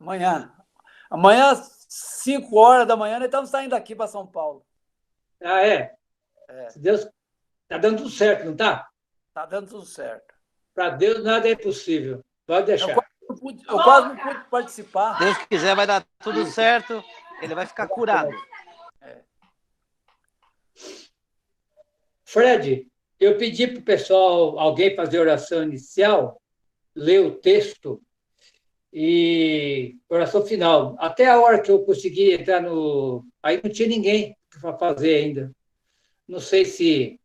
Amanhã. Amanhã, 5 horas da manhã, nós estamos saindo daqui para São Paulo. Ah, é? Se Deus... Está dando tudo certo, não está? Está dando tudo certo. Para Deus nada é impossível. Pode deixar. Eu quase não pude participar. Deus quiser, vai dar tudo certo. Ele vai ficar curado. Fred, eu pedi para o pessoal, alguém fazer oração inicial, ler o texto e oração final. Até a hora que eu consegui entrar no... Aí não tinha ninguém para fazer ainda. Não sei se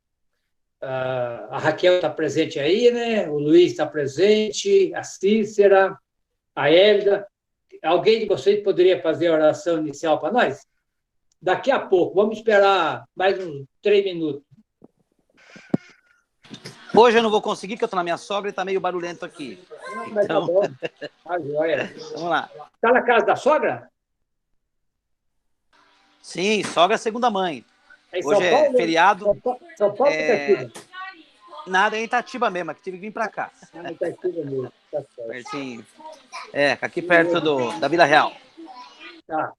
a Raquel está presente aí, né? O Luiz está presente, a Cícera, a Hélida. Alguém de vocês poderia fazer a oração inicial para nós? Daqui a pouco, vamos esperar mais uns 3 minutos. Hoje eu não vou conseguir, porque eu estou na minha sogra e está meio barulhento aqui. Mas Então... tá bom. Ah, joia. Vamos lá. Está na casa da sogra? Sim, sogra é segunda mãe. É em São Hoje Paulo? é feriado. São Paulo ou Itatiba? Nada, é em Itatiba mesmo, que tive que vir para cá. Ah, Itatiba mesmo. Tá certo. Pertinho. Aqui perto da Vila Real. Tá.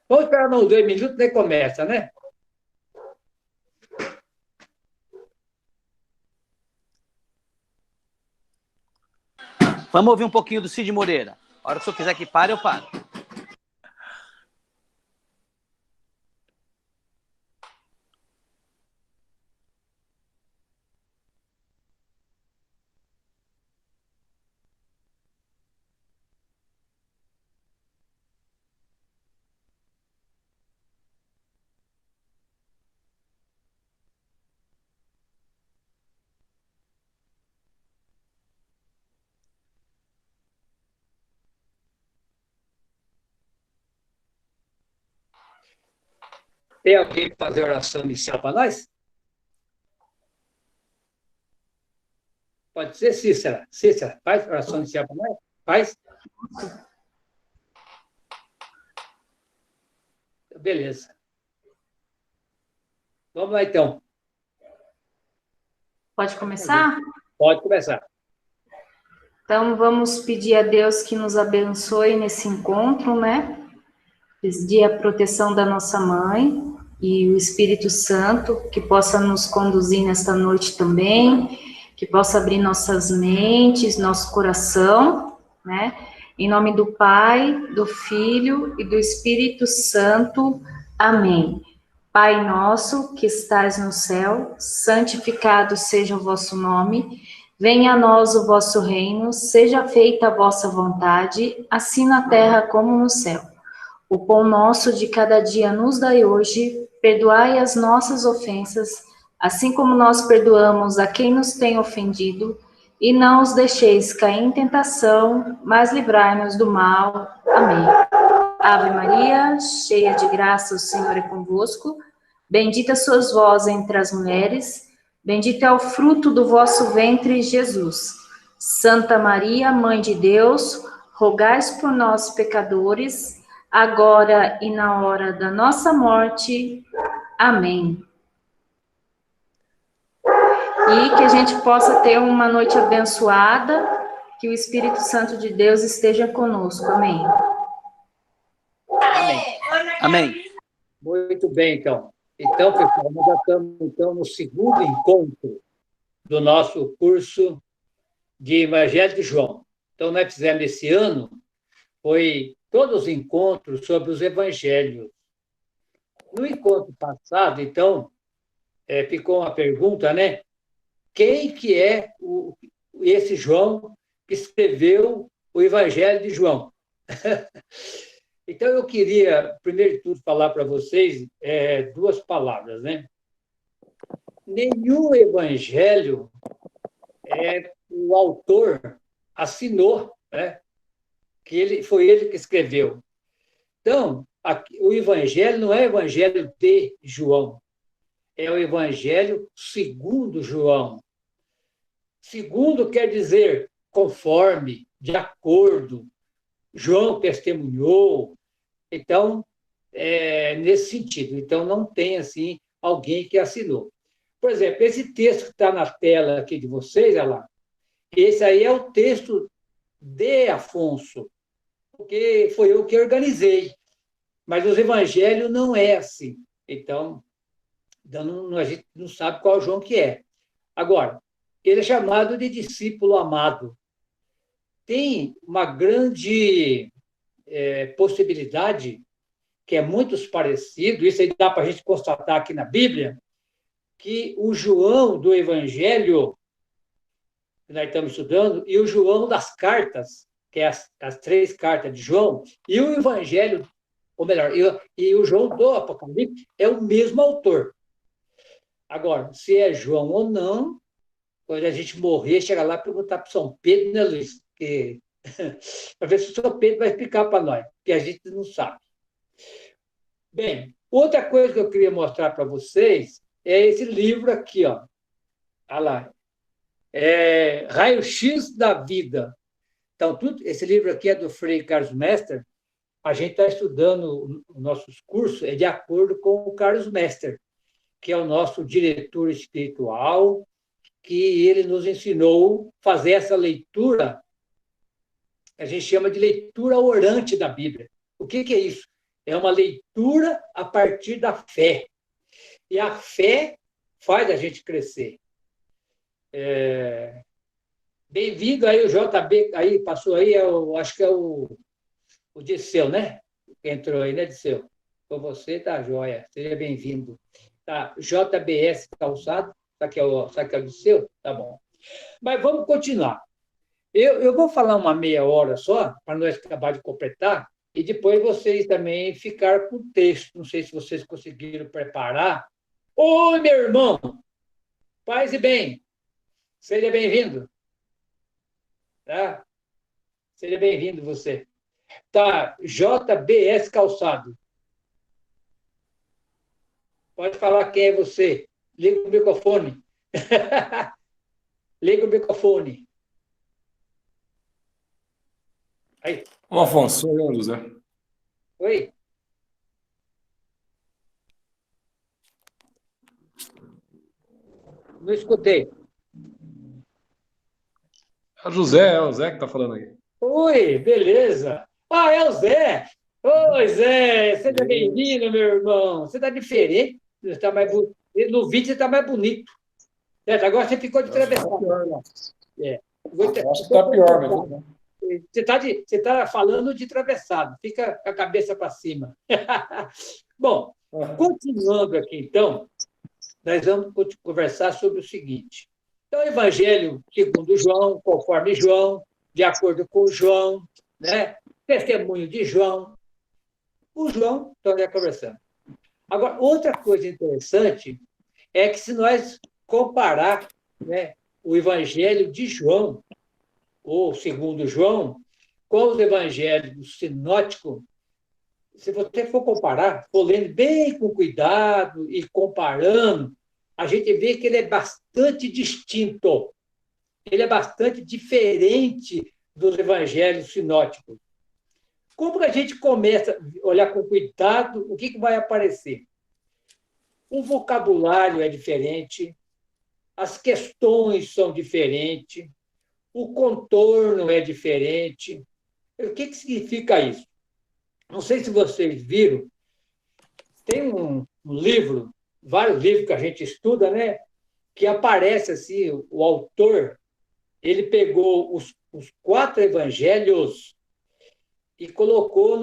Vamos esperar uns 2 minutos, nem começa, né? Vamos ouvir um pouquinho do Cid Moreira. A hora que o senhor quiser que pare, eu paro. Tem alguém para fazer oração inicial para nós? Pode ser, Cícera. Cícera, faz oração inicial para nós? Faz? Beleza. Vamos lá, então. Pode começar? Pode começar. Então, vamos pedir a Deus que nos abençoe nesse encontro, né? Pedir a proteção da nossa mãe e o Espírito Santo, que possa nos conduzir nesta noite também, que possa abrir nossas mentes, nosso coração, né? Em nome do Pai, do Filho e do Espírito Santo. Amém. Pai nosso, que estais no céu, santificado seja o vosso nome. Venha a nós o vosso reino, seja feita a vossa vontade, assim na terra como no céu. O pão nosso de cada dia nos dai hoje, perdoai as nossas ofensas, assim como nós perdoamos a quem nos tem ofendido, e não os deixeis cair em tentação, mas livrai-nos do mal. Amém. Ave Maria, cheia de graça, o Senhor é convosco. Bendita sois vós entre as mulheres, bendito é o fruto do vosso ventre, Jesus. Santa Maria, Mãe de Deus, rogai por nós, pecadores, agora e na hora da nossa morte. Amém. E que a gente possa ter uma noite abençoada, que o Espírito Santo de Deus esteja conosco. Amém. Amém. Amém. Muito bem, então. Então, pessoal, nós já estamos então, no segundo encontro do nosso curso de Evangelho de João. Então, nós fizemos esse ano, foi todos os encontros sobre os evangelhos. No encontro passado, então, ficou uma pergunta, né? Quem que é esse João que escreveu o Evangelho de João? Então, eu queria, primeiro de tudo, falar para vocês 2 palavras, né? Nenhum evangelho o autor assinou, né? Que foi ele que escreveu. Então, o evangelho não é o evangelho de João, é o evangelho segundo João. Segundo quer dizer conforme, de acordo. João testemunhou. Então, nesse sentido. Então, não tem, assim, alguém que assinou. Por exemplo, esse texto que está na tela aqui de vocês, olha lá, esse aí é o texto de Afonso. porque foi eu que organizei. Mas os evangelhos não é assim. Então, a gente não sabe qual João que é. Agora, ele é chamado de discípulo amado. Tem uma grande possibilidade, que é muito parecido, isso aí dá para a gente constatar aqui na Bíblia, que o João do Evangelho, que nós estamos estudando, e o João das cartas, que é as 3 cartas de João, e o Evangelho, ou melhor, e o João do Apocalipse, é o mesmo autor. Agora, se é João ou não, quando a gente morrer, chega lá e perguntar para São Pedro, né, Luiz? Para ver se o São Pedro vai explicar para nós, que a gente não sabe. Bem, outra coisa que eu queria mostrar para vocês é esse livro aqui, ó. Olha lá. Raio-X da Vida. Então, esse livro aqui é do Frei Carlos Mester. A gente está estudando os nossos cursos de acordo com o Carlos Mester, que é o nosso diretor espiritual, que ele nos ensinou a fazer essa leitura, a gente chama de leitura orante da Bíblia. O que é isso? É uma leitura a partir da fé. E a fé faz a gente crescer. Bem-vindo aí o JB, aí passou aí, acho que é o Disseu, né? Entrou aí, né, Disseu? Com você, tá joia. Seja bem-vindo. Tá, JBS Calçado, sabe que é o Disseu? Tá bom. Mas vamos continuar. Eu vou falar uma meia hora só, para nós acabar de completar, e depois vocês também ficaram com o texto. Não sei se vocês conseguiram preparar. Oi, meu irmão! Paz e bem! Seja bem-vindo. Tá? Seja bem-vindo você. Tá, JBS Calçado. Pode falar quem é você. Liga o microfone. Liga o microfone. Aí. Ô, Afonso, sou eu, José. Oi? Não escutei. É o Zé que está falando aí. Oi, beleza. Ah, é o Zé. Oi, Zé, seja bem-vindo, meu irmão. Você está diferente, você tá mais no vídeo você está mais bonito. Agora você ficou de travessado. Acho que está pior, mesmo. Você tá falando de travessado, fica com a cabeça para cima. Bom, continuando aqui, então, nós vamos conversar sobre o seguinte. Então, o Evangelho segundo João, conforme João, de acordo com João, né? Testemunho de João. O João, então, já conversando. Agora, outra coisa interessante é que se nós comparar, né, o Evangelho de João, ou segundo João, com os evangelhos sinóticos, se você for comparar, for lendo bem com cuidado e comparando, a gente vê que ele é bastante distinto. Ele é bastante diferente dos evangelhos sinóticos. Como que a gente começa a olhar com cuidado, o que vai aparecer? O vocabulário é diferente, as questões são diferentes, o contorno é diferente. O que significa isso? Não sei se vocês viram, tem um livro, vários livros que a gente estuda, né? Que aparece assim, o autor, ele pegou os 4 evangelhos e colocou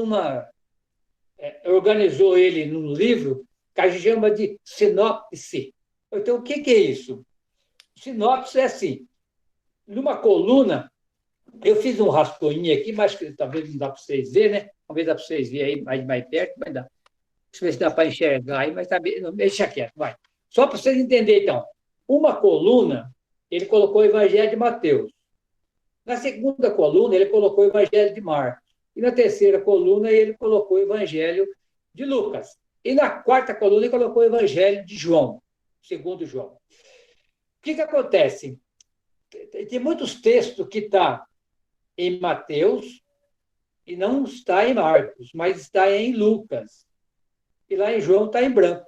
organizou ele num livro que a gente chama de sinopse. Então, o que é isso? Sinopse é assim, numa coluna, eu fiz um rascunho aqui, mas talvez não dá para vocês verem, né? Talvez dá para vocês verem aí mais perto, mas dá. Deixa eu ver se dá para enxergar aí, mas não, deixa quieto, vai. Só para vocês entenderem, então. Uma coluna, ele colocou o Evangelho de Mateus. Na segunda coluna, ele colocou o Evangelho de Marcos. E na terceira coluna, ele colocou o Evangelho de Lucas. E na quarta coluna, ele colocou o Evangelho de João, segundo João. O que acontece? Tem muitos textos que estão em Mateus e não está em Marcos, mas está em Lucas. E lá em João está em branco.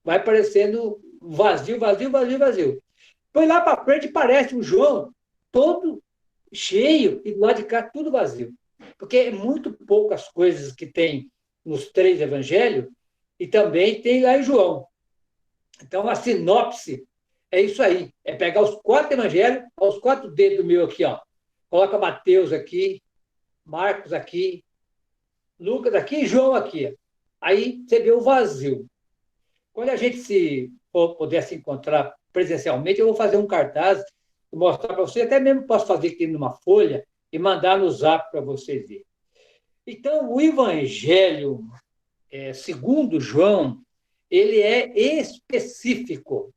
Vai parecendo vazio, vazio, vazio, vazio. Depois lá para frente parece um João todo cheio e do lado de cá tudo vazio. Porque é muito poucas coisas que tem nos 3 evangelhos e também tem lá em João. Então, a sinopse é isso aí. É pegar os 4 evangelhos, aos 4 dedos meu aqui, ó. Coloca Mateus aqui, Marcos aqui, Lucas aqui e João aqui. Aí você vê o vazio. Quando a gente puder se encontrar presencialmente, eu vou fazer um cartaz e mostrar para vocês. Até mesmo posso fazer aqui numa folha e mandar no zap para vocês verem. Então, o Evangelho segundo João, ele é específico.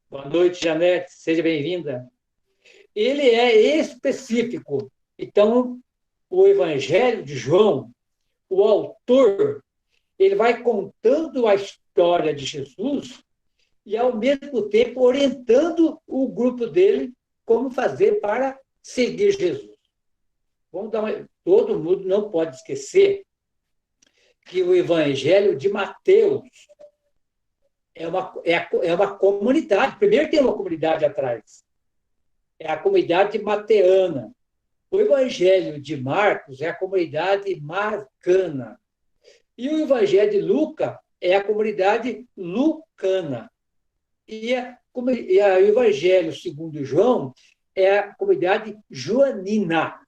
Boa noite, Janete, seja bem-vinda. Ele é específico. Então, o Evangelho de João, o autor, ele vai contando a história de Jesus e, ao mesmo tempo, orientando o grupo dele como fazer para seguir Jesus. Todo mundo não pode esquecer que o Evangelho de Mateus é uma comunidade. Primeiro tem uma comunidade atrás. É a comunidade mateana. O Evangelho de Marcos é a comunidade marcana. E o Evangelho de Lucas é a comunidade lucana. E o Evangelho segundo João é a comunidade joanina.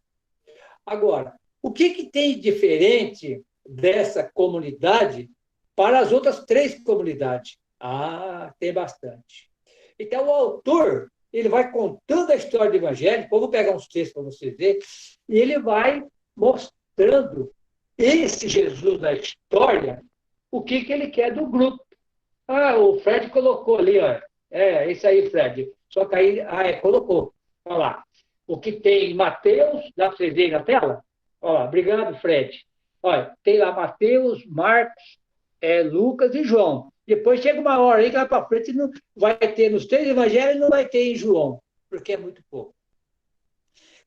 Agora, o que tem de diferente dessa comunidade para as outras 3 comunidades? Tem bastante. Então, o autor, ele vai contando a história do Evangelho, eu vou pegar uns textos para vocês verem, e ele vai mostrando esse Jesus da história, o que ele quer do grupo. O Fred colocou ali, ó. É isso aí, Fred. Só que aí, colocou. Olha lá. O que tem em Mateus, dá para vocês verem na tela? Olha lá, obrigado, Fred. Olha, tem lá Mateus, Marcos, Lucas e João. Depois chega uma hora aí que lá para frente não vai ter nos 3 evangelhos e não vai ter em João, porque é muito pouco.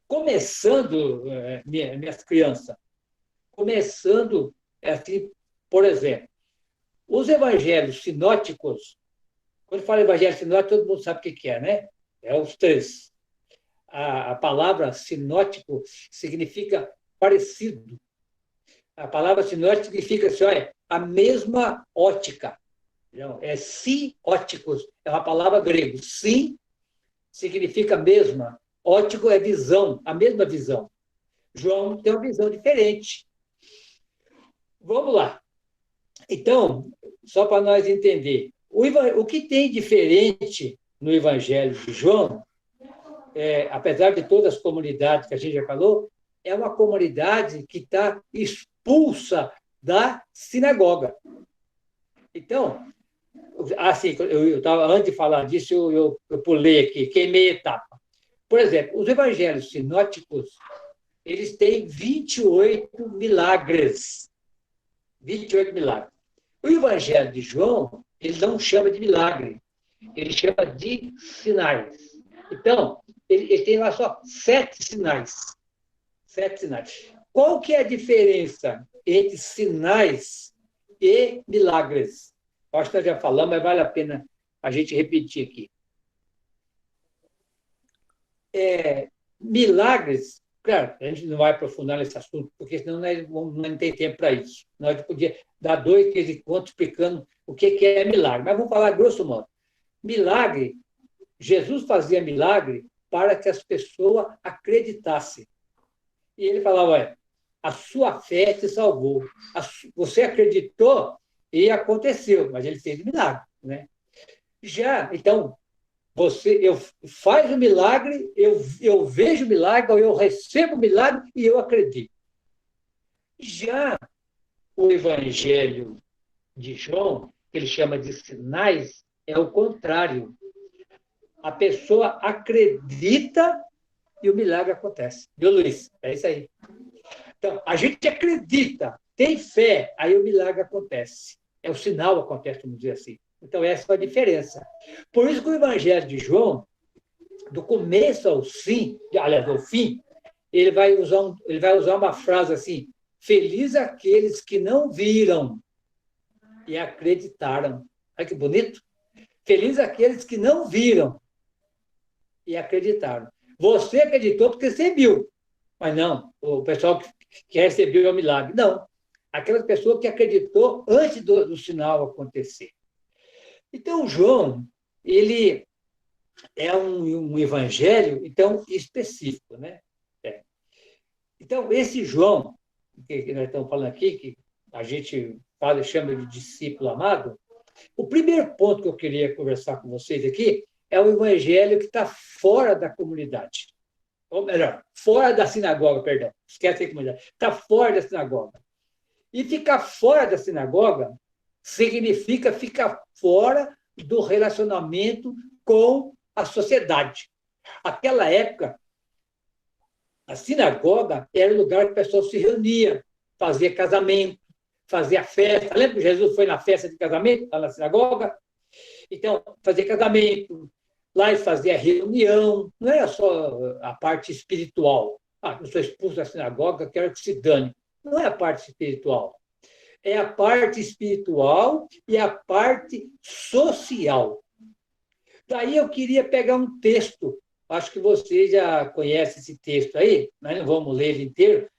Começando, minhas crianças, assim, por exemplo, os evangelhos sinóticos, quando fala evangelho sinótico, todo mundo sabe o que é, né? É os 3. A palavra sinótico significa parecido. A palavra sinótico significa assim, olha, a mesma ótica. Não, sióticos, é uma palavra grega. Sim significa mesma. Ótico é visão, a mesma visão. João tem uma visão diferente. Vamos lá. Então, só para nós entender, o que tem diferente no Evangelho de João, apesar de todas as comunidades que a gente já falou, é uma comunidade que está expulsa da sinagoga. Então, assim, antes de falar disso, eu pulei aqui, queimei etapa. Por exemplo, os evangelhos sinóticos, eles têm 28 milagres. 28 milagres. O evangelho de João, ele não chama de milagre, ele chama de sinais. Então, ele tem lá só 7 sinais. 7 sinais. Qual que é a diferença entre sinais e milagres? Acho que nós já falamos, mas vale a pena a gente repetir aqui. Milagres, claro, a gente não vai aprofundar nesse assunto, porque senão nós não tem tempo para isso. Nós podíamos dar 2, 3 encontros explicando o que é milagre. Mas vamos falar grosso modo. Milagre, Jesus fazia milagre para que as pessoas acreditassem. E ele falava, olha, a sua fé te salvou. Você acreditou e aconteceu, mas ele fez milagre, né? Então, eu faço o milagre, eu vejo o milagre, ou eu recebo o milagre e eu acredito. Já o Evangelho de João, que ele chama de sinais, é o contrário. A pessoa acredita e o milagre acontece. Viu, Luiz? É isso aí. Então, a gente acredita, tem fé, aí o milagre acontece. O sinal acontece, vamos dizer assim. Então, essa é a diferença. Por isso que o Evangelho de João, do começo ao fim, ele vai usar uma frase assim, feliz aqueles que não viram e acreditaram. Olha que bonito. Feliz aqueles que não viram e acreditaram. Você acreditou porque você viu. Mas não, o pessoal que recebeu o milagre. Não, aquela pessoa que acreditou antes do sinal acontecer. Então, João, ele é um evangelho, então, específico, né? Então, esse João, que nós estamos falando aqui, que a gente fala e chama de discípulo amado, o primeiro ponto que eu queria conversar com vocês aqui é o evangelho que está fora da comunidade. Ou melhor, fora da sinagoga, perdão. Esquece a comunidade. Está fora da sinagoga. E ficar fora da sinagoga significa ficar fora do relacionamento com a sociedade. Naquela época, a sinagoga era o lugar que o pessoal se reunia, fazia casamento, fazia festa. Lembra que Jesus foi na festa de casamento, lá na sinagoga? Então, fazia casamento, lá eles faziam reunião, não era só a parte espiritual. Eu sou expulso da sinagoga, quero que se dane. Não é a parte espiritual. É a parte espiritual e a parte social. Daí eu queria pegar um texto, acho que vocês já conhecem esse texto aí, mas não vamos ler ele inteiro,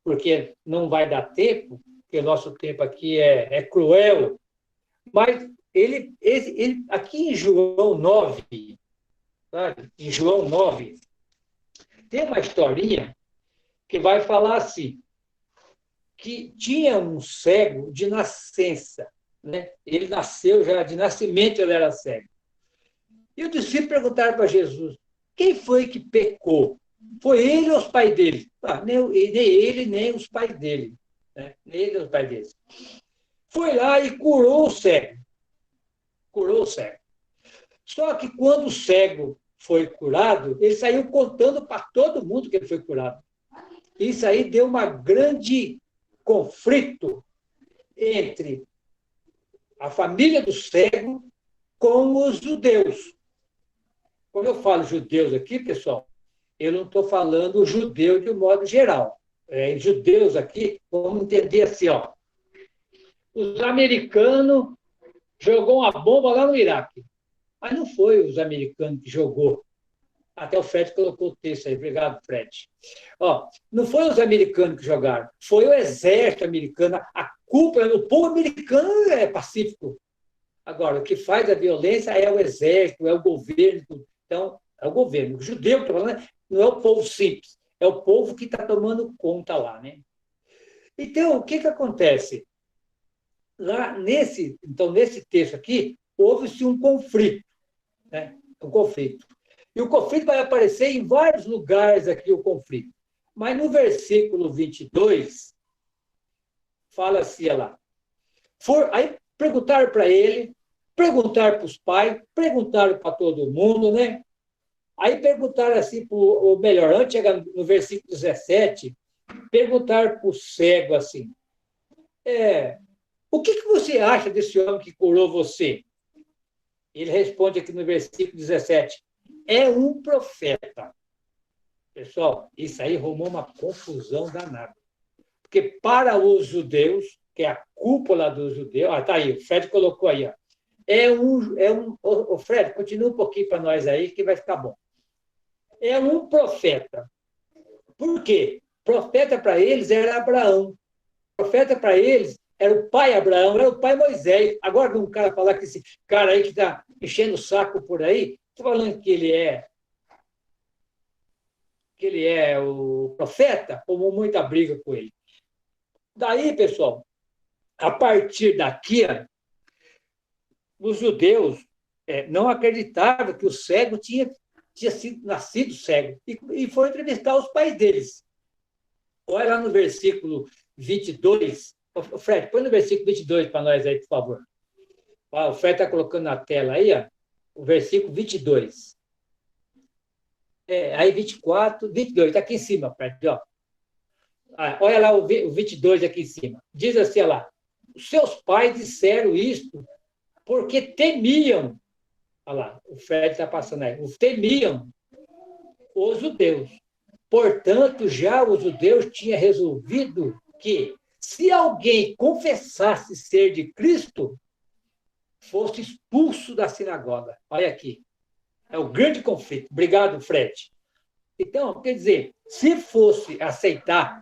porque não vai dar tempo, porque o nosso tempo aqui é cruel. Mas ele aqui em João 9, sabe? Em João 9, tem uma historinha que vai falar assim, que tinha um cego de nascença, né? Ele nasceu já, de nascimento ele era cego. E os discípulos perguntaram para Jesus, quem foi que pecou? Foi ele ou os pais dele? Nem ele, nem os pais dele. Né? Nem ele, nem os pais dele. Foi lá e curou o cego. Curou o cego. Só que quando o cego foi curado, ele saiu contando para todo mundo que ele foi curado. Isso aí deu uma grande conflito entre a família do cego com os judeus. Quando eu falo judeus aqui, pessoal, eu não estou falando judeu de um modo geral. Judeus aqui, vamos entender assim, ó. Os americanos jogou uma bomba lá no Iraque. Mas não foi os americanos que jogou. Até o Fred colocou o texto aí. Obrigado, Fred. Não foi os americanos que jogaram. Foi o exército americano. A culpa, o povo americano é pacífico. Agora, o que faz a violência é o exército, é o governo. Então, é o governo. O judeu, que estou falando, não é o povo simples. É o povo que está tomando conta lá, né? Então, o que acontece? Lá nesse texto aqui, houve-se um conflito. Né? Um conflito. E o conflito vai aparecer em vários lugares aqui, o conflito. Mas no versículo 22, fala assim, olha lá. Aí perguntaram para ele, perguntaram para os pais, perguntaram para todo mundo, né? Aí perguntaram assim, ou melhor, antes de chegar no versículo 17, perguntaram para o cego assim, o que você acha desse homem que curou você? Ele responde aqui no versículo 17, é um profeta. Pessoal, isso aí arrumou uma confusão danada. Porque para os judeus, que é a cúpula dos judeus, está aí, o Fred colocou aí, ó, o Fred, continua um pouquinho para nós aí, que vai ficar bom. É um profeta. Por quê? Profeta para eles era Abraão. Profeta para eles era o pai Abraão, era o pai Moisés. Agora, um cara falar que esse cara aí que está enchendo o saco por aí, estou falando que ele é o profeta, como muita briga com ele. Daí, pessoal, a partir daqui, os judeus não acreditavam que o cego tinha nascido cego e foram entrevistar os pais deles. Olha lá no versículo 22. Fred, põe no versículo 22 para nós aí, por favor. O Fred está colocando na tela aí, ó, o versículo 22. Aí 24, 22, está aqui em cima, Fred, ó. Olha lá o 22 aqui em cima. Diz assim, olha lá, os seus pais disseram isto porque temiam, olha lá, o Fred está passando aí, temiam os judeus. Portanto, já os judeus tinham resolvido que, se alguém confessasse ser de Cristo, fosse expulso da sinagoga. Olha aqui. É o grande conflito. Obrigado, Fred. Então, quer dizer, se fosse aceitar...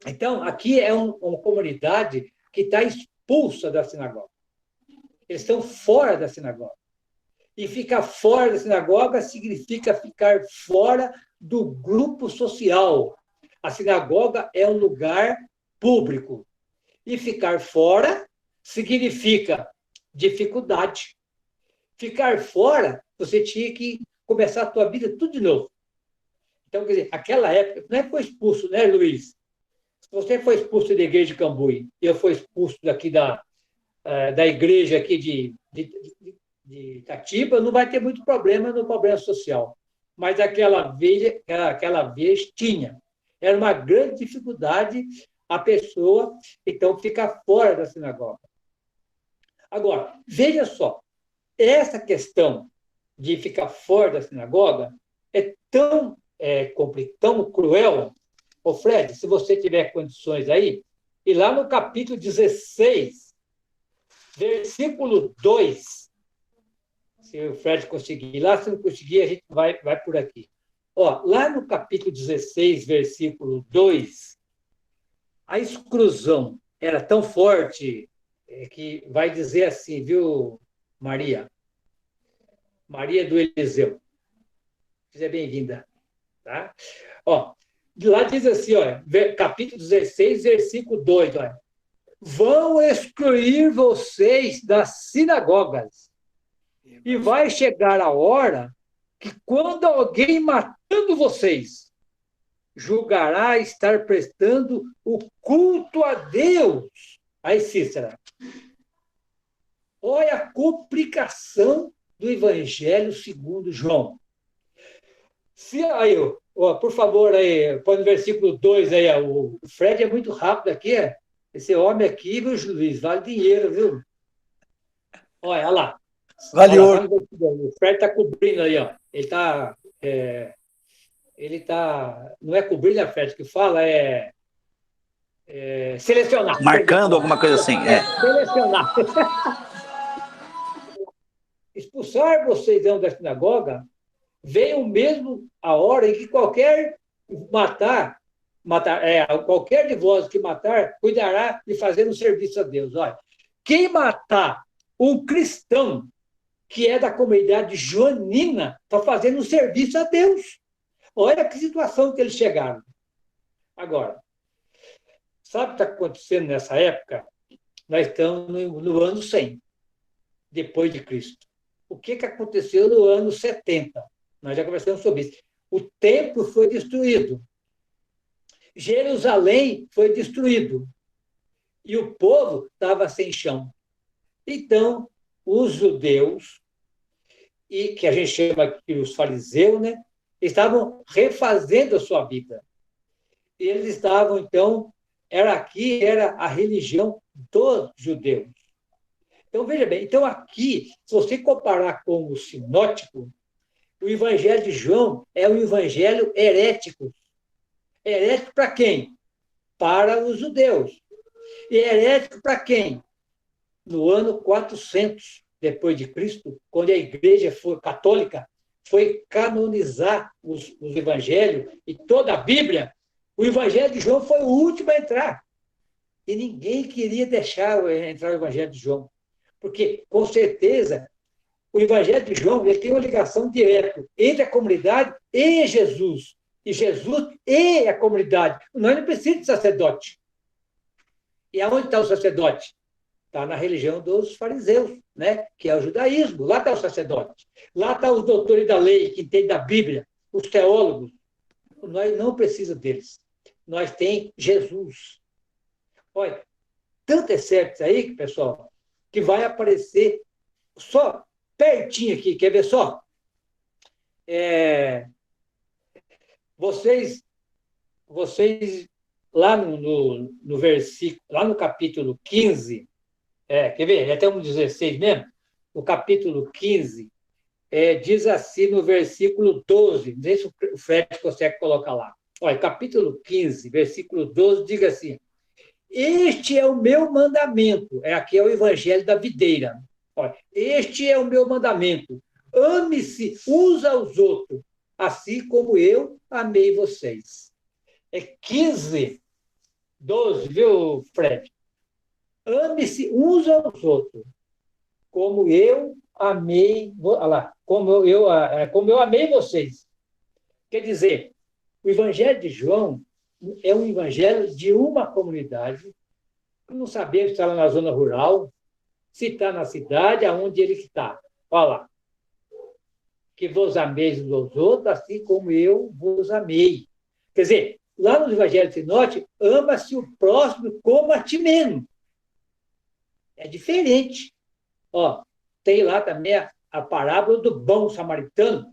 Então, aqui é uma comunidade que está expulsa da sinagoga. Eles estão fora da sinagoga. E ficar fora da sinagoga significa ficar fora do grupo social. A sinagoga é um lugar público. E ficar fora significa dificuldade. Ficar fora, você tinha que começar a tua vida tudo de novo. Então, quer dizer, aquela época, não é que foi expulso, né, Luiz? Se você foi expulso da igreja de Cambuí, e eu fui expulso daqui da igreja aqui de Itatiba, não vai ter muito problema no problema social. Mas aquela vez tinha. Era uma grande dificuldade a pessoa, então, ficar fora da sinagoga. Agora, veja só, essa questão de ficar fora da sinagoga é tão cruel. Ô, Fred, se você tiver condições aí, e lá no capítulo 16, versículo 2, se o Fred conseguir ir lá, se não conseguir, a gente vai por aqui. Ó, lá no capítulo 16, versículo 2, a exclusão era tão forte que vai dizer assim, viu, Maria? Maria do Eliseu. Seja bem-vinda. Tá? Ó, lá diz assim, ó, capítulo 16, versículo 2, ó, vão excluir vocês das sinagogas. E vai chegar a hora que, quando alguém matando vocês, julgará estar prestando o culto a Deus. Aí, Cícera, olha a complicação do Evangelho segundo João. Aí, ó, por favor, aí, põe no versículo 2 aí, ó, o Fred é muito rápido aqui, esse homem aqui, viu, Luiz, vale dinheiro, viu? Olha lá. Vale olha, ouro. O Fred está cobrindo aí, ó. Ele está, não é cobrir a Fred que fala, selecionar. Marcando alguma coisa assim. Selecionar. Expulsar vocês da sinagoga, veio mesmo a hora em que qualquer de vós que matar, cuidará de fazer um serviço a Deus. Olha, quem matar um cristão que é da comunidade joanina está fazendo um serviço a Deus. Olha que situação que eles chegaram. Agora, sabe o que está acontecendo nessa época? Nós estamos no ano 100, depois de Cristo. O que aconteceu no ano 70? Nós já conversamos sobre isso. O templo foi destruído. Jerusalém foi destruído. E o povo estava sem chão. Então, os judeus, e que a gente chama aqui os fariseus, né, estavam refazendo a sua vida. E eles estavam, então, era a religião dos judeus. Então, veja bem, então aqui, se você comparar com o sinótico, o Evangelho de João é um evangelho herético. Herético para quem? Para os judeus. E herético para quem? No ano 400 depois de Cristo, quando a Igreja católica foi canonizar os evangelhos e toda a Bíblia, o Evangelho de João foi o último a entrar. E ninguém queria deixar entrar o Evangelho de João. Porque, com certeza, o Evangelho de João ele tem uma ligação direta entre a comunidade e Jesus. E Jesus e a comunidade. Nós não precisamos de sacerdote. E aonde está o sacerdote? Está na religião dos fariseus, né? Que é o judaísmo. Lá está o sacerdote. Lá estão os doutores da lei, que entendem da Bíblia, os teólogos. Nós não precisamos deles. Nós temos Jesus. Olha, tanto é certo isso aí, pessoal, que vai aparecer só pertinho aqui. Quer ver só? Vocês lá no versículo, lá no capítulo 15, quer ver? É até um 16 mesmo. No capítulo 15, diz assim no versículo 12, não sei se o Fred consegue colocar lá. Olha, capítulo 15, versículo 12, diga assim: este é o meu mandamento. Aqui é o evangelho da videira. Olha, este é o meu mandamento. Ame-se uns aos outros, assim como eu amei vocês. É 15, 12, viu, Fred? Ame-se uns aos outros, como eu amei, olha lá, como eu amei vocês. Quer dizer, o Evangelho de João é um evangelho de uma comunidade, que não sabemos se está lá na zona rural, se está na cidade, aonde ele está. Olha lá. Que vos ameis uns aos outros, assim como eu vos amei. Quer dizer, lá no Evangelho de Sinote, ama-se o próximo como a ti mesmo. É diferente. Ó, tem lá também a parábola do bom samaritano.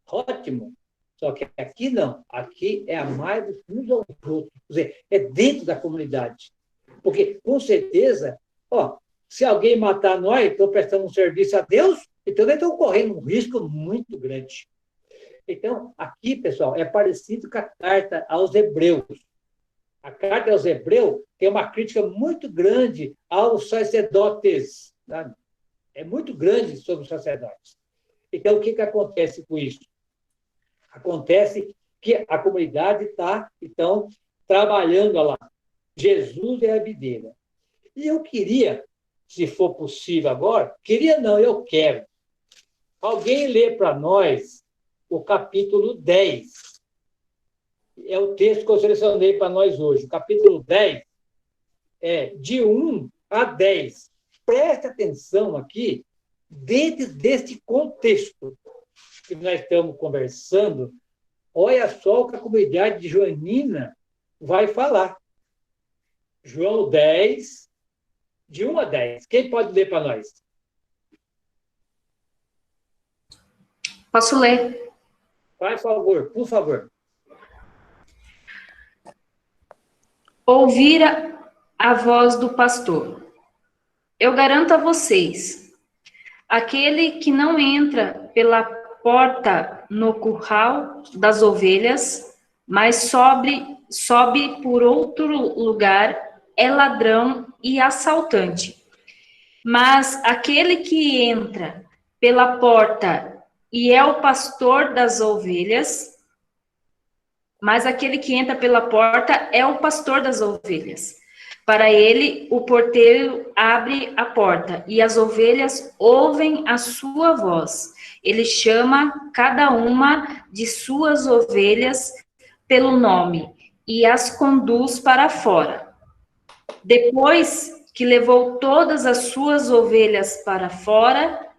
Ótimo. Só que aqui não. Aqui é amar uns aos outros. Quer dizer, é dentro da comunidade. Porque, com certeza, ó, se alguém matar nós, estou prestando um serviço a Deus, então nós estamos correndo um risco muito grande. Então, aqui, pessoal, é parecido com a carta aos Hebreus. A carta aos Hebreus tem uma crítica muito grande aos sacerdotes. Sabe? É muito grande sobre os sacerdotes. Então, o que acontece com isso? Acontece que a comunidade está, então, trabalhando lá. Jesus é a videira. E eu queria, se for possível agora, queria não, eu quero. Alguém lê para nós o capítulo 10. É o texto que eu selecionei para nós hoje. O capítulo 10 é de 1 a 10. Preste atenção aqui, dentro deste contexto que nós estamos conversando, olha só o que a comunidade de Joanina vai falar. João 10, de 1 a 10. Quem pode ler para nós? Posso ler? Faz favor, por favor. Ouvir a voz do pastor. Eu garanto a vocês, aquele que não entra pela porta no curral das ovelhas, mas sobe por outro lugar, é ladrão e assaltante. Mas aquele que entra pela porta e é o pastor das ovelhas, Para ele, o porteiro abre a porta e as ovelhas ouvem a sua voz. Ele chama cada uma de suas ovelhas pelo nome e as conduz para fora. Depois que levou todas as suas ovelhas para fora,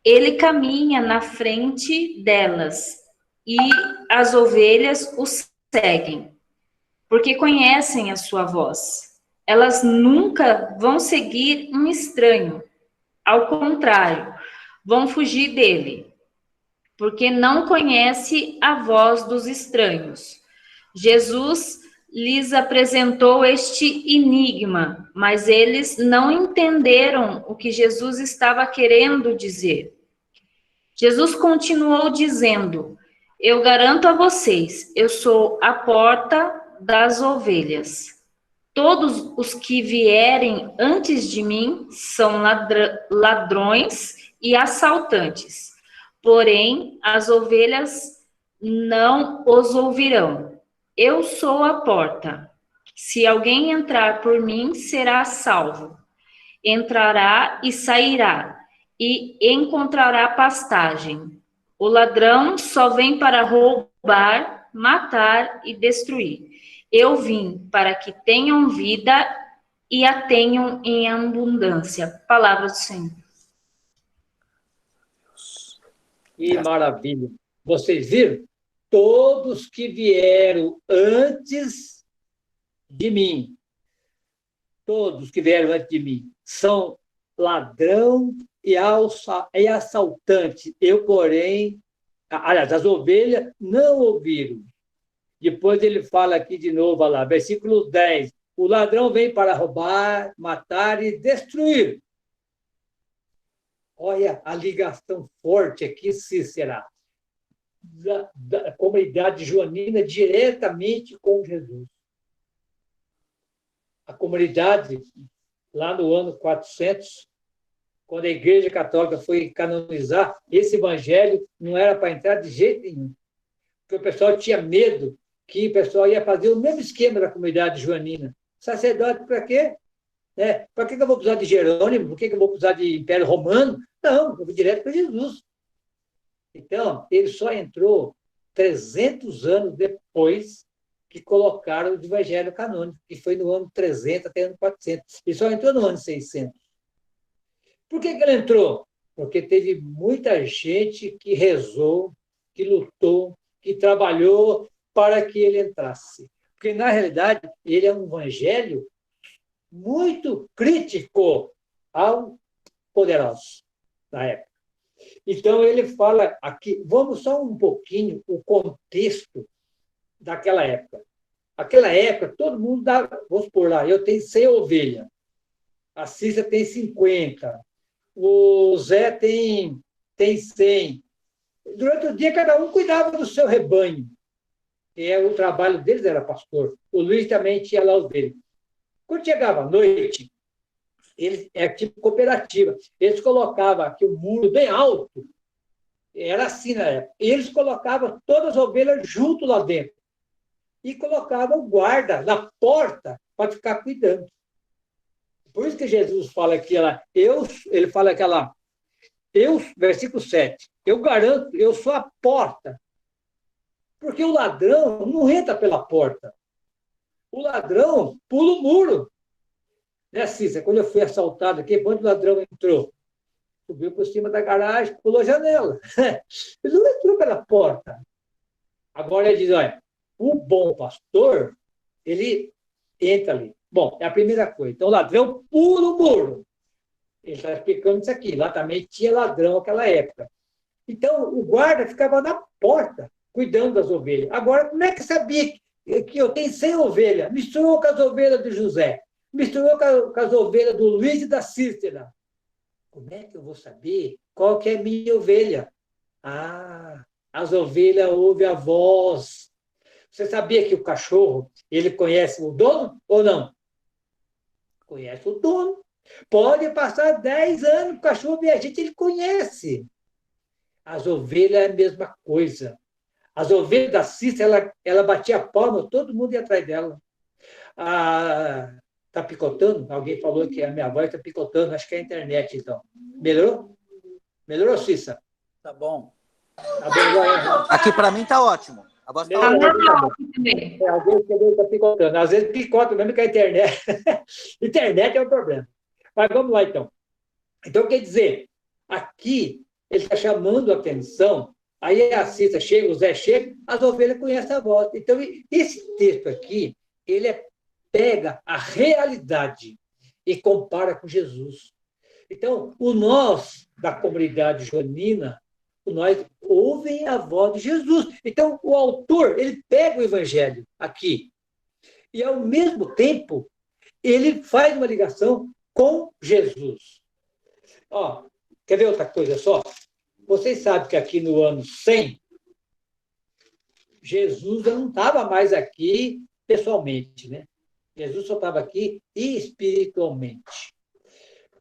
ele caminha na frente delas e as ovelhas o seguem, porque conhecem a sua voz. Elas nunca vão seguir um estranho. Ao contrário, vão fugir dele, porque não conhece a voz dos estranhos. Jesus lhes apresentou este enigma, mas eles não entenderam o que Jesus estava querendo dizer. Jesus continuou dizendo: eu garanto a vocês, eu sou a porta das ovelhas. Todos os que vierem antes de mim são ladrões e assaltantes, porém as ovelhas não os ouvirão. Eu sou a porta. Se alguém entrar por mim, será salvo. Entrará e sairá, e encontrará pastagem. O ladrão só vem para roubar, matar e destruir. Eu vim para que tenham vida e a tenham em abundância. Palavra do Senhor. Que maravilha. Vocês viram? Todos que vieram antes de mim, são ladrão e assaltante. Eu, porém, aliás, as ovelhas não ouviram. Depois ele fala aqui de novo, olha lá, versículo 10. O ladrão vem para roubar, matar e destruir. Olha a ligação forte aqui, Cícera, da comunidade joanina diretamente com Jesus. A comunidade, lá no ano 400, quando a Igreja Católica foi canonizar, esse evangelho não era para entrar de jeito nenhum. porque o pessoal tinha medo que o pessoal ia fazer o mesmo esquema da comunidade joanina. Sacerdote para quê? Para que eu vou precisar de Jerônimo? Por que eu vou precisar de Império Romano? Não, eu vou direto para Jesus. Então, ele só entrou 300 anos depois que colocaram o Evangelho canônico, que foi no ano 300 até ano 400. Ele só entrou no ano 600. Por que ele entrou? Porque teve muita gente que rezou, que lutou, que trabalhou para que ele entrasse. Porque, na realidade, ele é um evangelho muito crítico ao poderoso da época. Então, ele fala aqui, vamos só um pouquinho o contexto daquela época. Aquela época, todo mundo dá, vamos por lá, eu tenho 100 ovelhas, a Cícera tem 50, o Zé tem 100. Durante o dia, cada um cuidava do seu rebanho. O trabalho deles era pastor. O Luiz também tinha lá os dele. Quando chegava à noite, eles, tipo cooperativa, eles colocavam aqui um muro bem alto, era assim na época, e eles colocavam todas as ovelhas junto lá dentro, e colocavam o guarda na porta para ficar cuidando. Por isso que Jesus fala aqui, ele fala aqui lá, versículo 7, eu garanto, eu sou a porta, porque o ladrão não entra pela porta, o ladrão pula o muro. Né, Cícera? Quando eu fui assaltado aqui, quando o ladrão entrou, subiu por cima da garagem, pulou a janela. Ele não entrou pela porta. Agora ele diz, olha, o bom pastor, ele entra ali. Bom, é a primeira coisa. Então, o ladrão pula o muro. Ele está explicando isso aqui. Lá também tinha ladrão naquela época. Então, o guarda ficava na porta, cuidando das ovelhas. Agora, como é que sabia que eu tenho 100 ovelhas? Misturou com as ovelhas do José. Misturou com as ovelhas do Luiz e da Cícera. Como é que eu vou saber qual que é a minha ovelha? As ovelhas ouvem a voz. Você sabia que o cachorro, ele conhece o dono ou não? Conhece o dono. Pode passar 10 anos, o cachorro vê a gente, ele conhece. As ovelhas é a mesma coisa. As ovelhas da Cícera, ela batia a palma, todo mundo ia atrás dela. Está picotando? Alguém falou que a minha voz está picotando, acho que é a internet, então. Melhorou? Melhorou, Cícera? Tá bom. Tá bom, Aqui para mim tá ótimo. A voz tá ótima. Alguém está picotando. Às vezes picota mesmo com a internet. Internet é um problema. Mas vamos lá, então. Então, quer dizer, aqui ele está chamando a atenção, aí a Cícera chega, o Zé chega, as ovelhas conhecem a voz. Então, esse texto aqui, ele pega a realidade e compara com Jesus. Então, o nós, da comunidade joanina, nós ouvem a voz de Jesus. Então, o autor, ele pega o evangelho aqui e, ao mesmo tempo, ele faz uma ligação com Jesus. Quer ver outra coisa só? Vocês sabem que aqui no ano 100, Jesus não estava mais aqui pessoalmente, né? Jesus só estava aqui espiritualmente.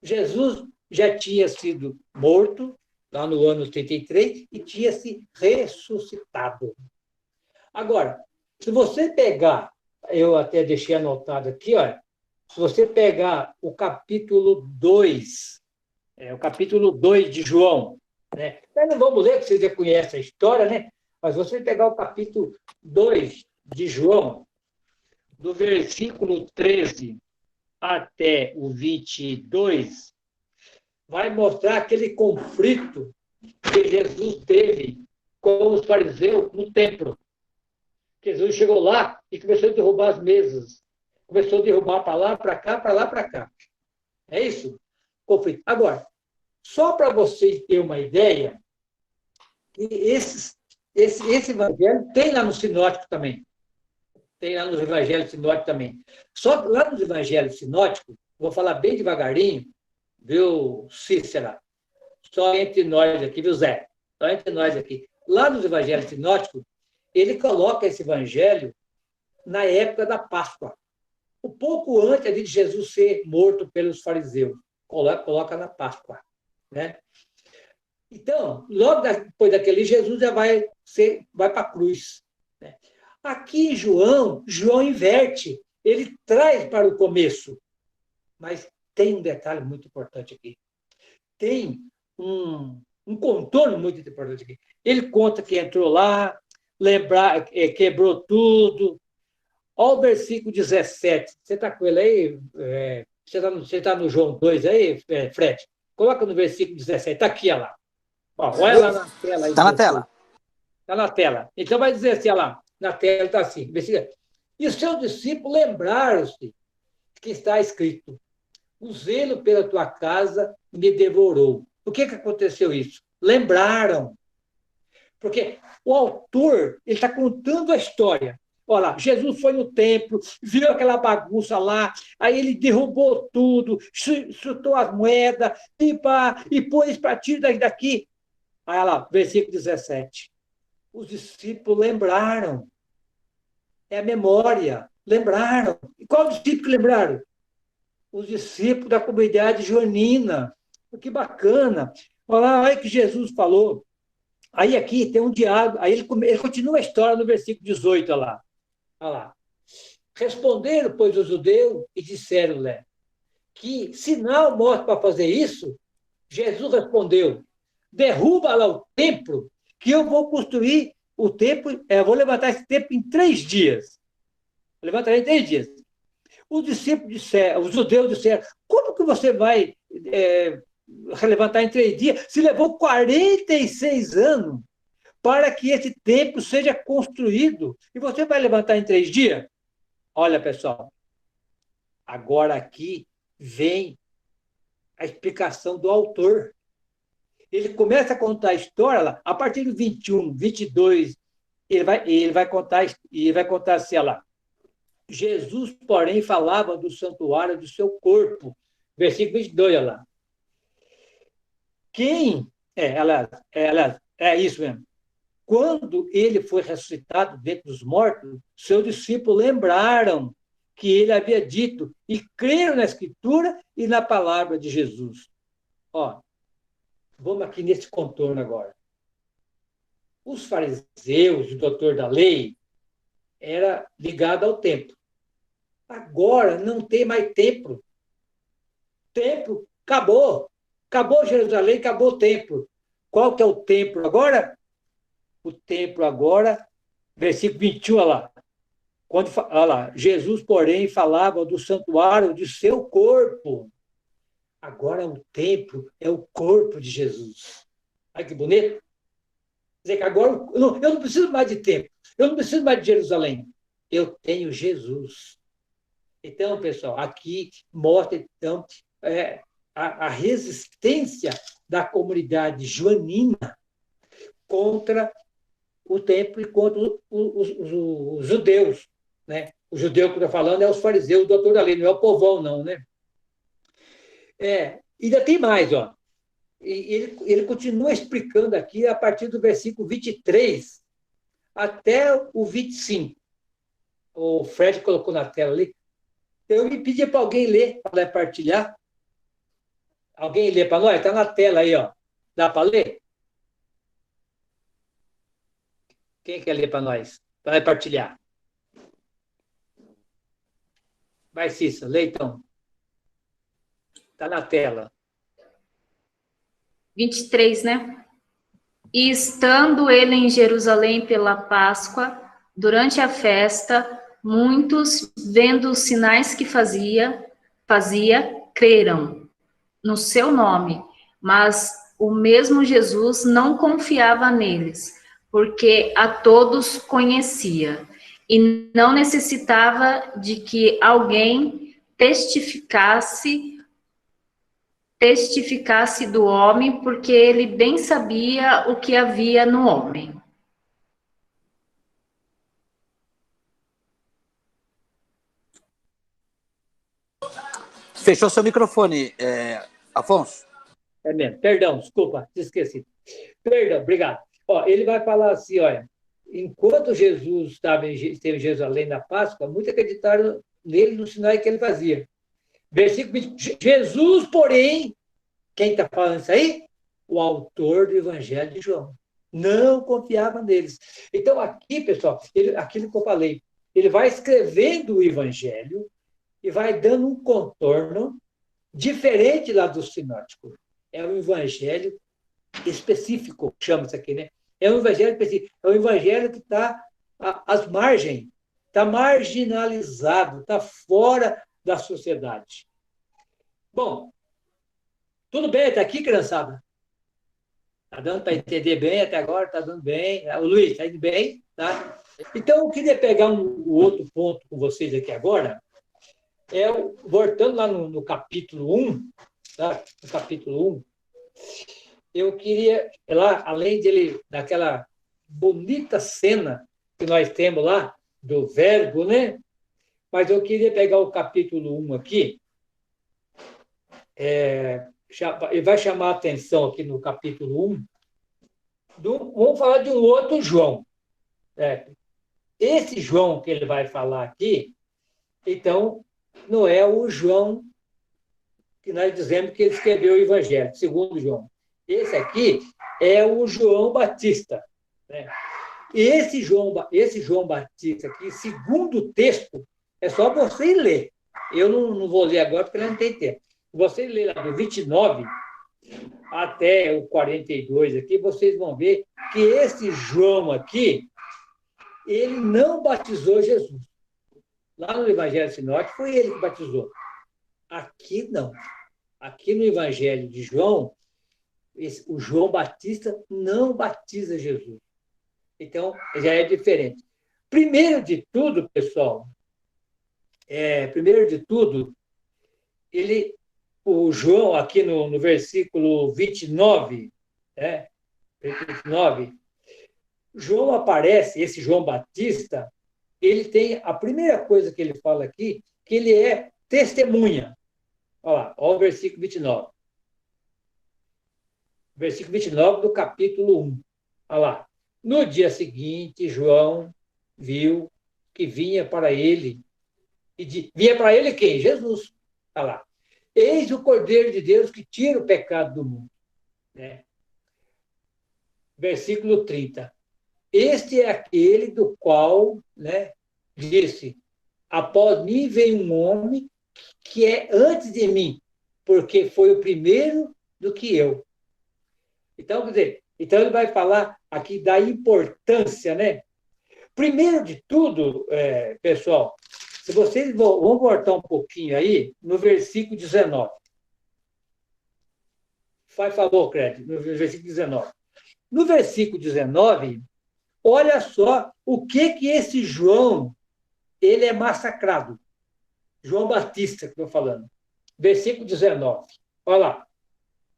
Jesus já tinha sido morto, lá no ano 33, e tinha se ressuscitado. Agora, se você pegar, eu até deixei anotado aqui, olha, se você pegar o capítulo 2, o capítulo 2 de João, né? Nós não vamos ler, porque vocês já conhecem a história, né? Mas se você pegar o capítulo 2 de João, do versículo 13 até o 22, vai mostrar aquele conflito que Jesus teve com os fariseus no templo. Jesus chegou lá e começou a derrubar as mesas. Começou a derrubar para lá, para cá, para lá, para cá. É isso? Conflito. Agora, só para vocês terem uma ideia, esse evangelho tem lá no sinótico também. Tem lá nos evangelhos sinóticos também. Só que lá nos evangelhos sinóticos, vou falar bem devagarinho, viu, Cícera? Só entre nós aqui, viu, Zé? Só entre nós aqui. Lá nos evangelhos sinóticos, ele coloca esse evangelho na época da Páscoa. Um pouco antes de Jesus ser morto pelos fariseus. Coloca na Páscoa. Né? Então, logo depois daquele, Jesus já vai para a cruz. Aqui em João inverte, ele traz para o começo. Mas tem um detalhe muito importante aqui. Tem um contorno muito importante aqui. Ele conta que entrou lá, quebrou tudo. Olha o versículo 17. Você está com ele aí? Você está no João 2 aí, Fred? Coloca no versículo 17. Está aqui, olha lá. Ó, olha lá na tela. Está na tela. Está na tela. Então vai dizer assim, olha lá. Na tela está assim. E os seus discípulos lembraram-se que está escrito: o zelo pela tua casa me devorou. Por que aconteceu isso? Lembraram. Porque o autor ele está contando a história. Olha lá, Jesus foi no templo, viu aquela bagunça lá, aí ele derrubou tudo, chutou as moedas, e pôs para tirar daqui. Aí lá, versículo 17. Os discípulos lembraram. É a memória. Lembraram. E qual discípulo que lembraram? Os discípulos da comunidade joanina. Que bacana. Olha que Jesus falou. Aí aqui tem um diálogo. Aí ele continua a história no versículo 18. Olha lá. Responderam, pois, os judeus e disseram-lhe que sinal mostra para fazer isso? Jesus respondeu: derruba lá o templo, que eu vou construir o templo, vou levantar esse templo em 3 dias. Levantarei em 3 dias. Os discípulos disseram, os judeus disseram: como que você vai levantar em 3 dias? Se levou 46 anos para que esse templo seja construído, e você vai levantar em 3 dias? Olha, pessoal, agora aqui vem a explicação do autor. Ele começa a contar a história lá, a partir do 21, 22, ele vai contar assim, lá. Jesus, porém, falava do santuário do seu corpo. Versículo 22, olha lá. É isso mesmo. Quando ele foi ressuscitado dentre os mortos, seus discípulos lembraram que ele havia dito e creram na Escritura e na palavra de Jesus. Ó, vamos aqui nesse contorno agora. Os fariseus, o doutor da lei, era ligado ao templo. Agora não tem mais templo. Templo acabou. Acabou Jerusalém, acabou o templo. Qual que é o templo agora? O templo agora, versículo 21, olha lá. Olha lá, Jesus, porém, falava do santuário de seu corpo. Agora o templo é o corpo de Jesus. Olha que bonito. Quer dizer que agora eu não preciso mais de templo. Eu não preciso mais de Jerusalém. Eu tenho Jesus. Então, pessoal, aqui mostra então, a resistência da comunidade joanina contra o templo e contra os judeus. Né? O judeu que eu estou falando é os fariseus, o doutor da lei, não é o povão, não. Né? Ainda tem mais. Ó. Ele continua explicando aqui a partir do versículo 23 até o 25. O Fred colocou na tela ali. Eu me pedi para alguém ler, para partilhar. Alguém lê para nós? Está na tela aí, ó. Dá para ler? Quem quer ler para nós? Para partilhar. Vai, Cissa, lê então. Está na tela. 23, né? E estando ele em Jerusalém pela Páscoa, durante a festa, muitos, vendo os sinais que fazia, creram no seu nome, mas o mesmo Jesus não confiava neles, porque a todos conhecia, e não necessitava de que alguém testificasse do homem, porque ele bem sabia o que havia no homem. Fechou seu microfone, Afonso? É mesmo, perdão, desculpa, esqueci. Perdão, obrigado. Ó, ele vai falar assim, olha, enquanto Jesus esteve em Jerusalém na Páscoa, muitos acreditaram nele nos sinais que ele fazia. Versículo 20, Jesus, porém, quem está falando isso aí? O autor do Evangelho de João. Não confiava neles. Então, aqui, pessoal, aquilo que eu falei, ele vai escrevendo o evangelho e vai dando um contorno diferente lá do sinótico. É um evangelho específico, chama-se aqui, né? É um evangelho específico. É um evangelho que está às margens, está marginalizado, está fora da sociedade. Bom, tudo bem até aqui, criançada? Está dando para entender bem até agora? Está dando bem. O Luiz, está indo bem? Tá? Então, eu queria pegar um outro ponto com vocês aqui agora, voltando lá no capítulo 1, tá? No capítulo 1, eu queria, lá, além daquela bonita cena que nós temos lá, do verbo, né? Mas eu queria pegar o capítulo 1 aqui, ele vai chamar a atenção aqui no capítulo 1, vamos falar de um outro João. Esse João que ele vai falar aqui, então, não é o João que nós dizemos que ele escreveu o Evangelho, segundo João. Esse aqui é o João Batista. Né? Esse João Batista aqui, segundo o texto, é só você ler. Eu não vou ler agora porque não tem tempo. Você ler lá do 29 até o 42 aqui, vocês vão ver que esse João aqui, ele não batizou Jesus. Lá no Evangelho Sinótico foi ele que batizou. Aqui não. Aqui no Evangelho de João, o João Batista não batiza Jesus. Então, já é diferente. Primeiro de tudo, pessoal, o João, aqui no versículo 29, 29, João aparece, esse João Batista, ele tem, a primeira coisa que ele fala aqui, que ele é testemunha. Olha lá, olha o versículo 29. Versículo 29 do capítulo 1. Olha lá. No dia seguinte, João viu que vinha para ele quem? Jesus. Olha lá. Eis o Cordeiro de Deus que tira o pecado do mundo. Né? Versículo 30. Este é aquele do qual, né, disse, após mim vem um homem que é antes de mim, porque foi o primeiro do que eu. Então, quer dizer, ele vai falar aqui da importância, né? Primeiro de tudo, pessoal, se vocês vão voltar um pouquinho aí, no versículo 19. Faz favor, Crédito, no versículo 19. No versículo 19, olha só o que esse João, ele é massacrado. João Batista, que estou falando. Versículo 19. Olha lá.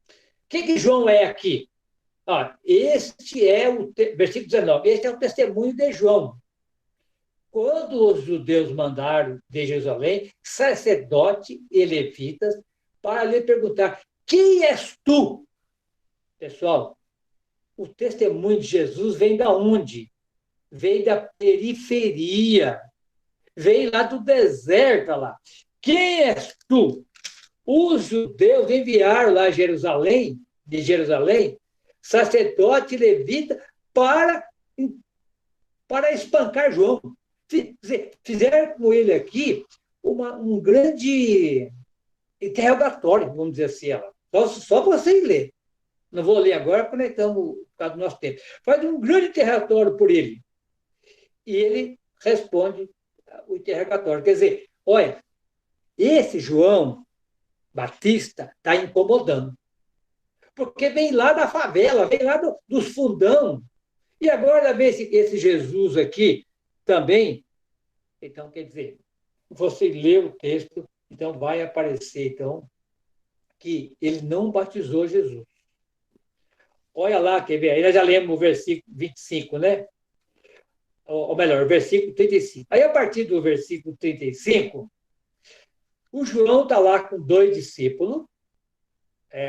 O que João é aqui? Este é o... Versículo 19. Este é o testemunho de João. Quando os judeus mandaram de Jerusalém sacerdote e levitas para lhe perguntar: quem és tu? Pessoal, o testemunho de Jesus vem da onde? Vem da periferia. Vem lá do deserto, lá. Quem és tu? Os judeus enviaram lá de Jerusalém, sacerdote e levita para espancar João. Fizeram com ele aqui um grande interrogatório, vamos dizer assim. Só vocês lerem. Não vou ler agora, porque nós estamos por causa do nosso tempo. Faz um grande interrogatório por ele. E ele responde o interrogatório. Quer dizer, olha, esse João Batista está incomodando. Porque vem lá da favela, vem lá dos fundão. E agora vem esse Jesus aqui também. Então, quer dizer, você lê o texto, então vai aparecer, então, que ele não batizou Jesus. Olha lá, quer ver? Aí nós já lemos o versículo 25, né? Ou melhor, o versículo 35. Aí, a partir do versículo 35, o João está lá com 2 discípulos,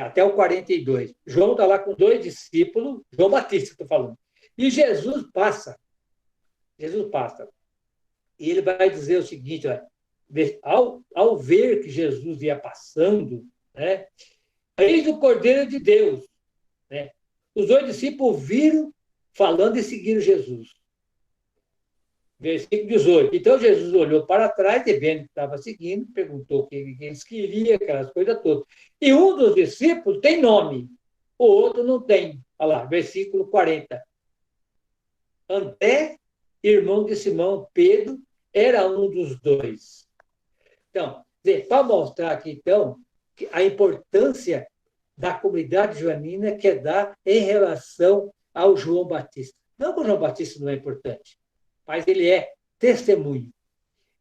até o 42. João está lá com 2 discípulos, João Batista, estou falando. E Jesus passa. E ele vai dizer o seguinte, ao ver que Jesus ia passando, né, eis o Cordeiro de Deus. Né? Os 2 discípulos viram falando e seguiram Jesus. Versículo 18. Então Jesus olhou para trás e vendo que estava seguindo, perguntou o que eles queriam, aquelas coisas todas. E um dos discípulos tem nome, o outro não tem. Olha lá, versículo 40. André, irmão de Simão Pedro, era um dos dois. Então, para mostrar aqui, então, a importância da comunidade joanina que é dar em relação ao João Batista. Não que o João Batista não é importante, mas ele é testemunho.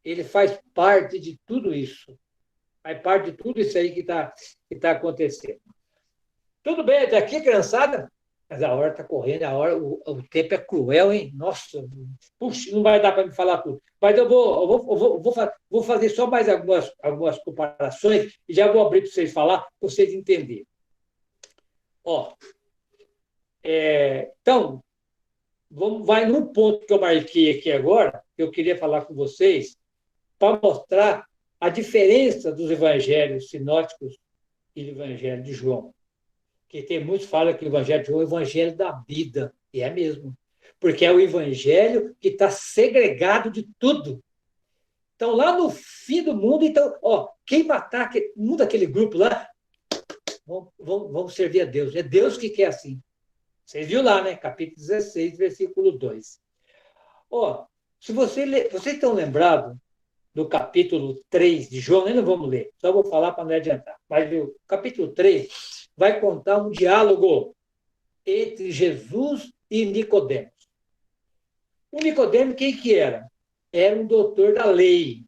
Ele faz parte de tudo isso. Faz parte de tudo isso aí que tá acontecendo. Tudo bem até aqui, criançada? Mas a hora está correndo, o tempo é cruel, hein? Nossa, puxa, não vai dar para me falar tudo. Mas eu vou fazer só mais algumas comparações e já vou abrir para vocês falar, para vocês entenderem. Ó, então, vai num ponto que eu marquei aqui agora, que eu queria falar com vocês, para mostrar a diferença dos evangelhos sinóticos e do evangelho de João. Que tem muitos que falam que o evangelho de João é o evangelho da vida, e é mesmo, porque é o evangelho que está segregado de tudo. Então, lá no fim do mundo, então, quem matar aquele grupo lá, vão servir a Deus. É Deus que quer assim. Vocês viram lá, né? Capítulo 16, versículo 2. Se vocês estão lembrados do capítulo 3 de João, nem não vamos ler, só vou falar para não adiantar. Mas o capítulo 3 vai contar um diálogo entre Jesus e Nicodemos. O Nicodemos, quem que era? Era um doutor da lei.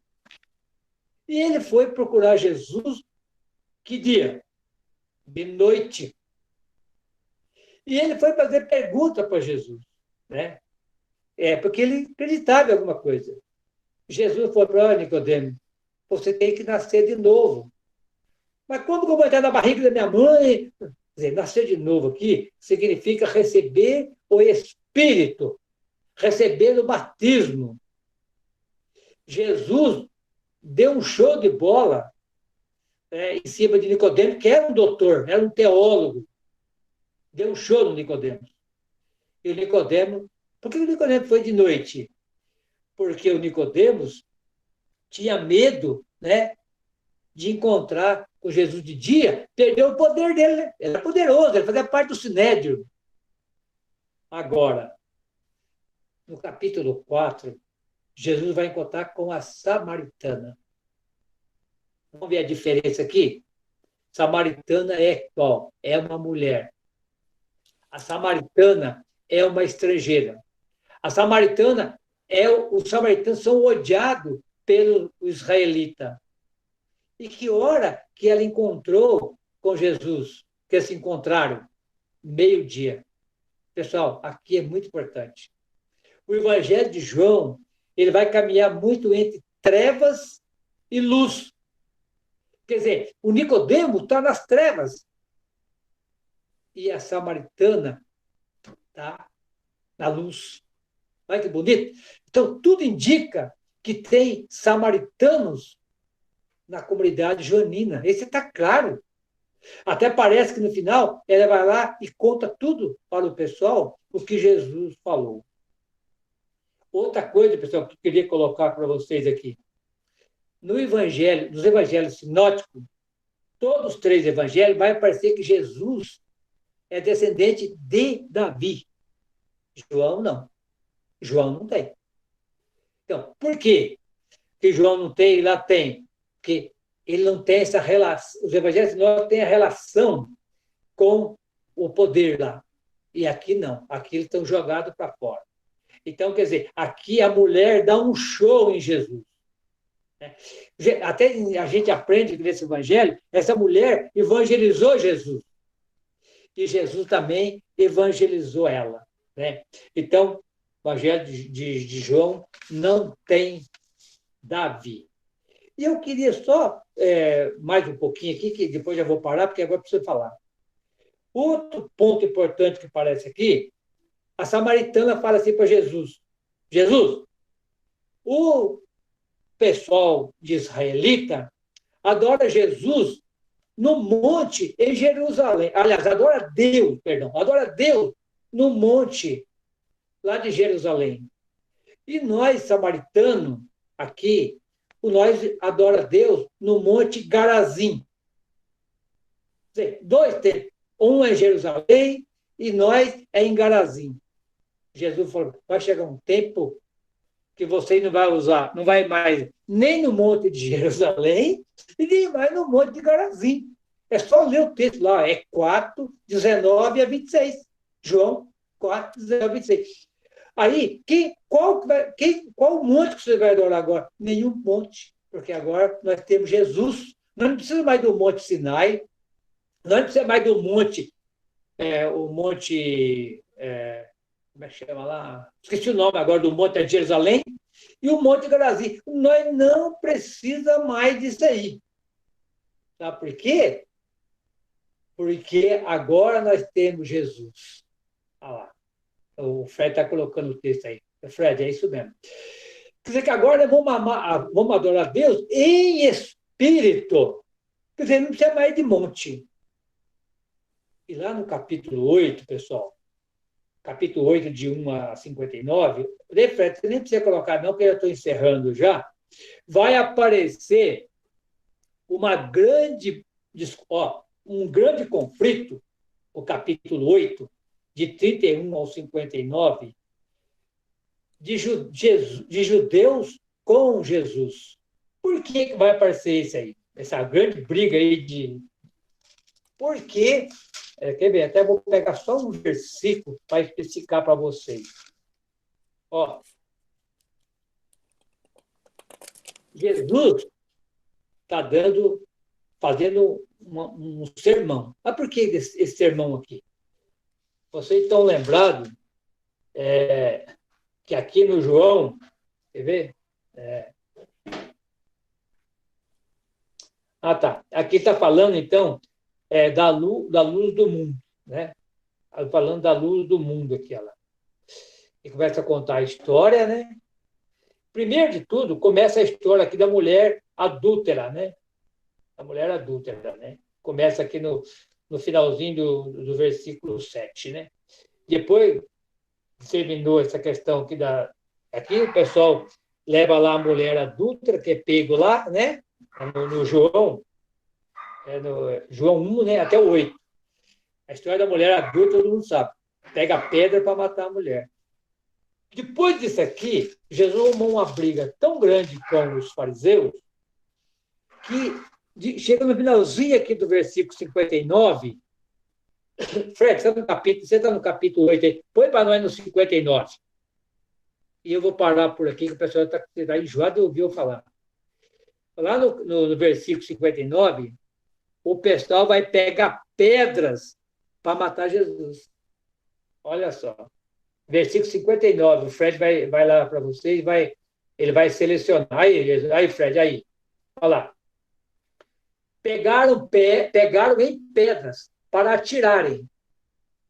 E ele foi procurar Jesus, que dia? De noite. E ele foi fazer pergunta para Jesus, né? Porque ele acreditava em alguma coisa. Jesus falou para Nicodemos, você tem que nascer de novo. Mas como que eu vou entrar na barriga da minha mãe? Quer dizer, nascer de novo aqui significa receber o Espírito, receber o batismo. Jesus deu um show de bola em cima de Nicodemos, que era um doutor, era um teólogo. Deu um show no Nicodemos. E o Nicodemos... Por que o Nicodemos foi de noite? Porque o Nicodemos tinha medo, né, de encontrar com Jesus de dia, perdeu o poder dele. Né? Ele era poderoso, ele fazia parte do Sinédrio. Agora, no capítulo 4, Jesus vai encontrar com a samaritana. Vamos ver a diferença aqui? Samaritana é qual? É uma mulher. A samaritana é uma estrangeira. A samaritana os samaritanos são odiados pelo israelita. E que hora que ela encontrou com Jesus? Que se encontraram? Meio-dia. Pessoal, aqui é muito importante. O Evangelho de João, ele vai caminhar muito entre trevas e luz. Quer dizer, o Nicodemo está nas trevas. E a samaritana está na luz. Olha que bonito. Então, tudo indica que tem samaritanos na comunidade joanina. Esse está claro. Até parece que no final ela vai lá e conta tudo para o pessoal o que Jesus falou. Outra coisa, pessoal, que eu queria colocar para vocês aqui. Nos evangelhos sinóticos, todos os 3 evangelhos, vai parecer que Jesus é descendente de Davi. João não. João não tem. Então, por quê que João não tem e lá tem? Porque ele não tem essa relação. Os evangelhos sinóticos têm a relação com o poder lá. E aqui não. Aqui eles estão jogados para fora. Então, quer dizer, aqui a mulher dá um show em Jesus. Até a gente aprende nesse evangelho, essa mulher evangelizou Jesus. E Jesus também evangelizou ela. Né? Então, o evangelho de João não tem Davi. E eu queria só, mais um pouquinho aqui, que depois já vou parar, porque agora preciso falar. Outro ponto importante que aparece aqui, a samaritana fala assim para Jesus, Jesus, o pessoal de israelita adora Jesus no monte em Jerusalém. Aliás, adora Deus no monte lá de Jerusalém. E nós, samaritanos, aqui, nós adora Deus no Monte Garazim. Quer dizer, dois templos. Um é em Jerusalém e nós é em Garazim. Jesus falou, vai chegar um tempo que vocês não vai usar, não vai mais nem no Monte de Jerusalém e nem mais no Monte de Garazim. É só ler o texto lá, é 4, 19 a 26. João 4, 19 a 26. Aí, qual monte que você vai adorar agora? Nenhum monte, porque agora nós temos Jesus. Nós não precisamos mais do Monte Sinai, nós não precisamos mais do monte, o monte, como é que chama lá? Esqueci o nome agora do Monte de Jerusalém e o Monte Garazim. Nós não precisamos mais disso aí. Sabe por quê? Porque agora nós temos Jesus. Olha lá. O Fred está colocando o texto aí. Fred, é isso mesmo. Quer dizer que agora vamos adorar a Deus em espírito. Quer dizer, não precisa mais de monte. E lá no capítulo 8, pessoal, capítulo 8, de 1 a 59, Fred, você nem precisa colocar não, porque eu estou encerrando já, vai aparecer um grande conflito, o capítulo 8, de 31 ao 59, de judeus com Jesus. Por que vai aparecer isso aí? Essa grande briga aí de... Porque, quer ver, até vou pegar só um versículo para especificar para vocês. Ó, Jesus está fazendo um sermão. Mas por que esse sermão aqui? Vocês estão lembrados que aqui no João, quer ver? Tá. Aqui está falando, então, da luz do mundo, né? Falando da luz do mundo aqui, ela. E começa a contar a história, né? Primeiro de tudo, começa a história aqui da mulher adúltera, né? A mulher adúltera, né? Começa aqui no finalzinho do versículo 7, né? Depois terminou essa questão aqui aqui o pessoal leva lá a mulher adúltera, que é pego lá, né? No João, no João 1, né? Até o 8. A história da mulher adúltera, todo mundo sabe. Pega a pedra para matar a mulher. Depois disso aqui, Jesus arrumou uma briga tão grande com os fariseus que chega no finalzinho aqui do versículo 59. Fred, você está no capítulo 8 aí. Põe para nós no 59. E eu vou parar por aqui, que o pessoal está enjoado de ouvir eu falar. Lá no versículo 59, o pessoal vai pegar pedras para matar Jesus. Olha só. Versículo 59. O Fred vai lá para vocês, ele vai selecionar. Aí, Fred, aí. Olha lá. Pegaram em pedras para atirarem.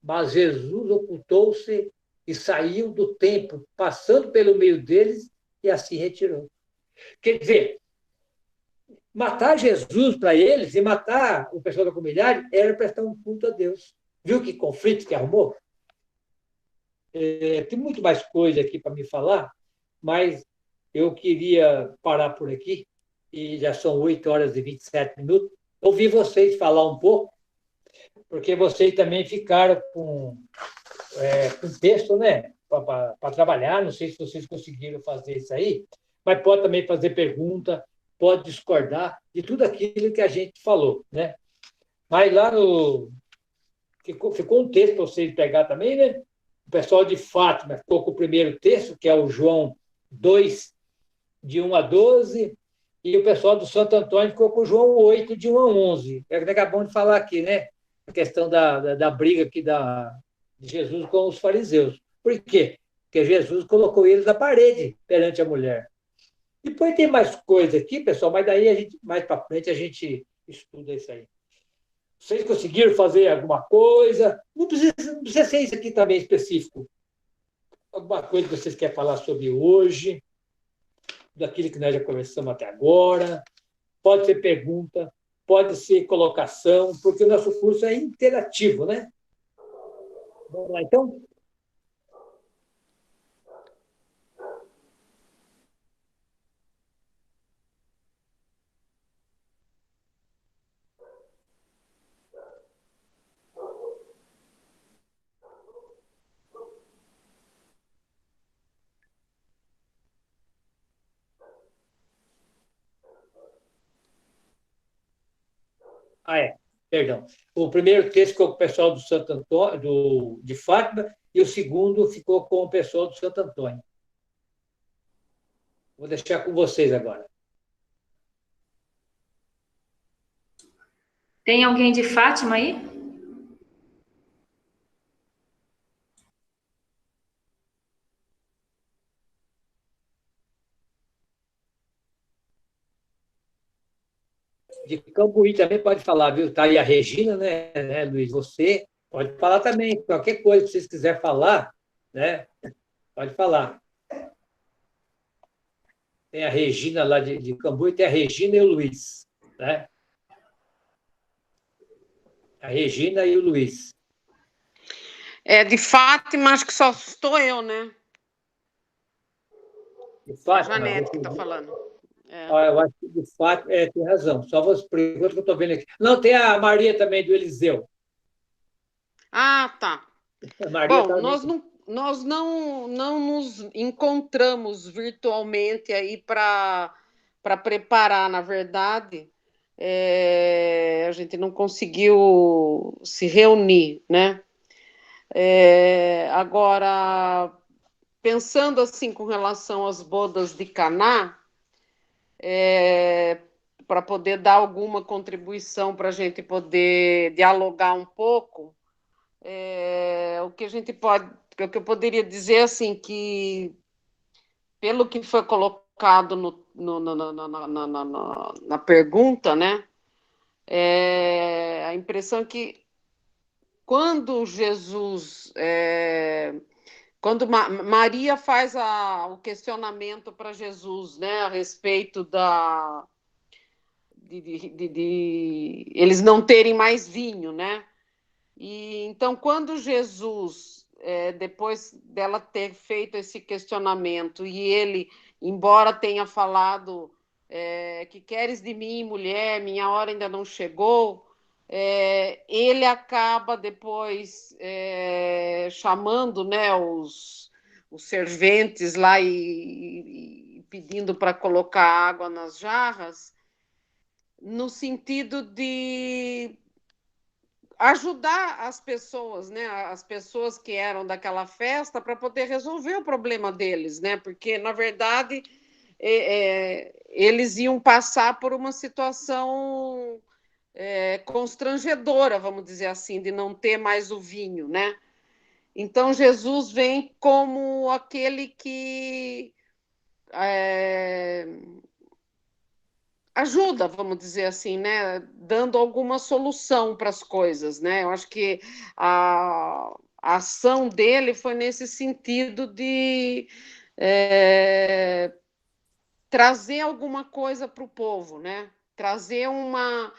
Mas Jesus ocultou-se e saiu do templo, passando pelo meio deles e assim retirou. Quer dizer, matar Jesus para eles e matar o pessoal da comunidade era prestar um culto a Deus. Viu que conflito que arrumou? Tem muito mais coisa aqui para me falar, mas eu queria parar por aqui, e já são 8 horas e 27 minutos. Ouvi vocês falar um pouco, porque vocês também ficaram com texto, né, para trabalhar. Não sei se vocês conseguiram fazer isso aí, mas pode também fazer pergunta, pode discordar de tudo aquilo que a gente falou, né? Mas lá ficou um texto para vocês pegar também, né? O pessoal de Fátima ficou com o primeiro texto, que é o João 2, de 1 a 12, e o pessoal do Santo Antônio ficou com o João 8, de 1 a 11. Acabamos de falar aqui, né? A questão da briga aqui de Jesus com os fariseus. Por quê? Porque Jesus colocou eles na parede perante a mulher. Depois tem mais coisa aqui, pessoal, mas daí mais para frente a gente estuda isso aí. Vocês conseguiram fazer alguma coisa? Não precisa ser isso aqui também específico. Alguma coisa que vocês querem falar sobre hoje, daquilo que nós já conversamos até agora. Pode ser pergunta, pode ser colocação, porque o nosso curso é interativo, né? Vamos lá, então? Perdão. O primeiro texto ficou com o pessoal do Santo Antônio, de Fátima, e o segundo ficou com o pessoal do Santo Antônio. Vou deixar com vocês agora. Tem alguém de Fátima aí? De Cambuí também pode falar, viu? Está aí a Regina, né, Luiz? Você pode falar também. Qualquer coisa que vocês quiserem falar, né? Pode falar. Tem a Regina lá de Cambuí, tem a Regina e o Luiz, né? A Regina e o Luiz. De Fátima, acho que só estou eu, né? De É a Fátima, Janete que está falando. eu acho que de Fátima, tem razão. Só você pergunta que eu estou vendo aqui. Não, tem a Maria também, do Eliseu. Ah, tá. A Maria Bom, também. nós não nos encontramos virtualmente aí para preparar, na verdade. A gente não conseguiu se reunir, né? Agora, pensando assim com relação às bodas de Caná, para poder dar alguma contribuição para a gente poder dialogar um pouco, o que a gente pode, o que eu poderia dizer assim que pelo que foi colocado na pergunta, né? A impressão que quando Jesus, quando Maria faz o questionamento para Jesus, né, a respeito de eles não terem mais vinho, né? E então, quando Jesus, depois dela ter feito esse questionamento, e ele, embora tenha falado que queres de mim, mulher, minha hora ainda não chegou, ele acaba depois chamando, né, os serventes lá e pedindo para colocar água nas jarras, no sentido de ajudar as pessoas, né? As pessoas que eram daquela festa para poder resolver o problema deles, né? Porque, na verdade, eles iam passar por uma situação constrangedora, vamos dizer assim, de não ter mais o vinho, né? Então, Jesus vem como aquele que ajuda, vamos dizer assim, né? Dando alguma solução para as coisas, né? Eu acho que a ação dele foi nesse sentido de trazer alguma coisa para o povo, né? Trazer uma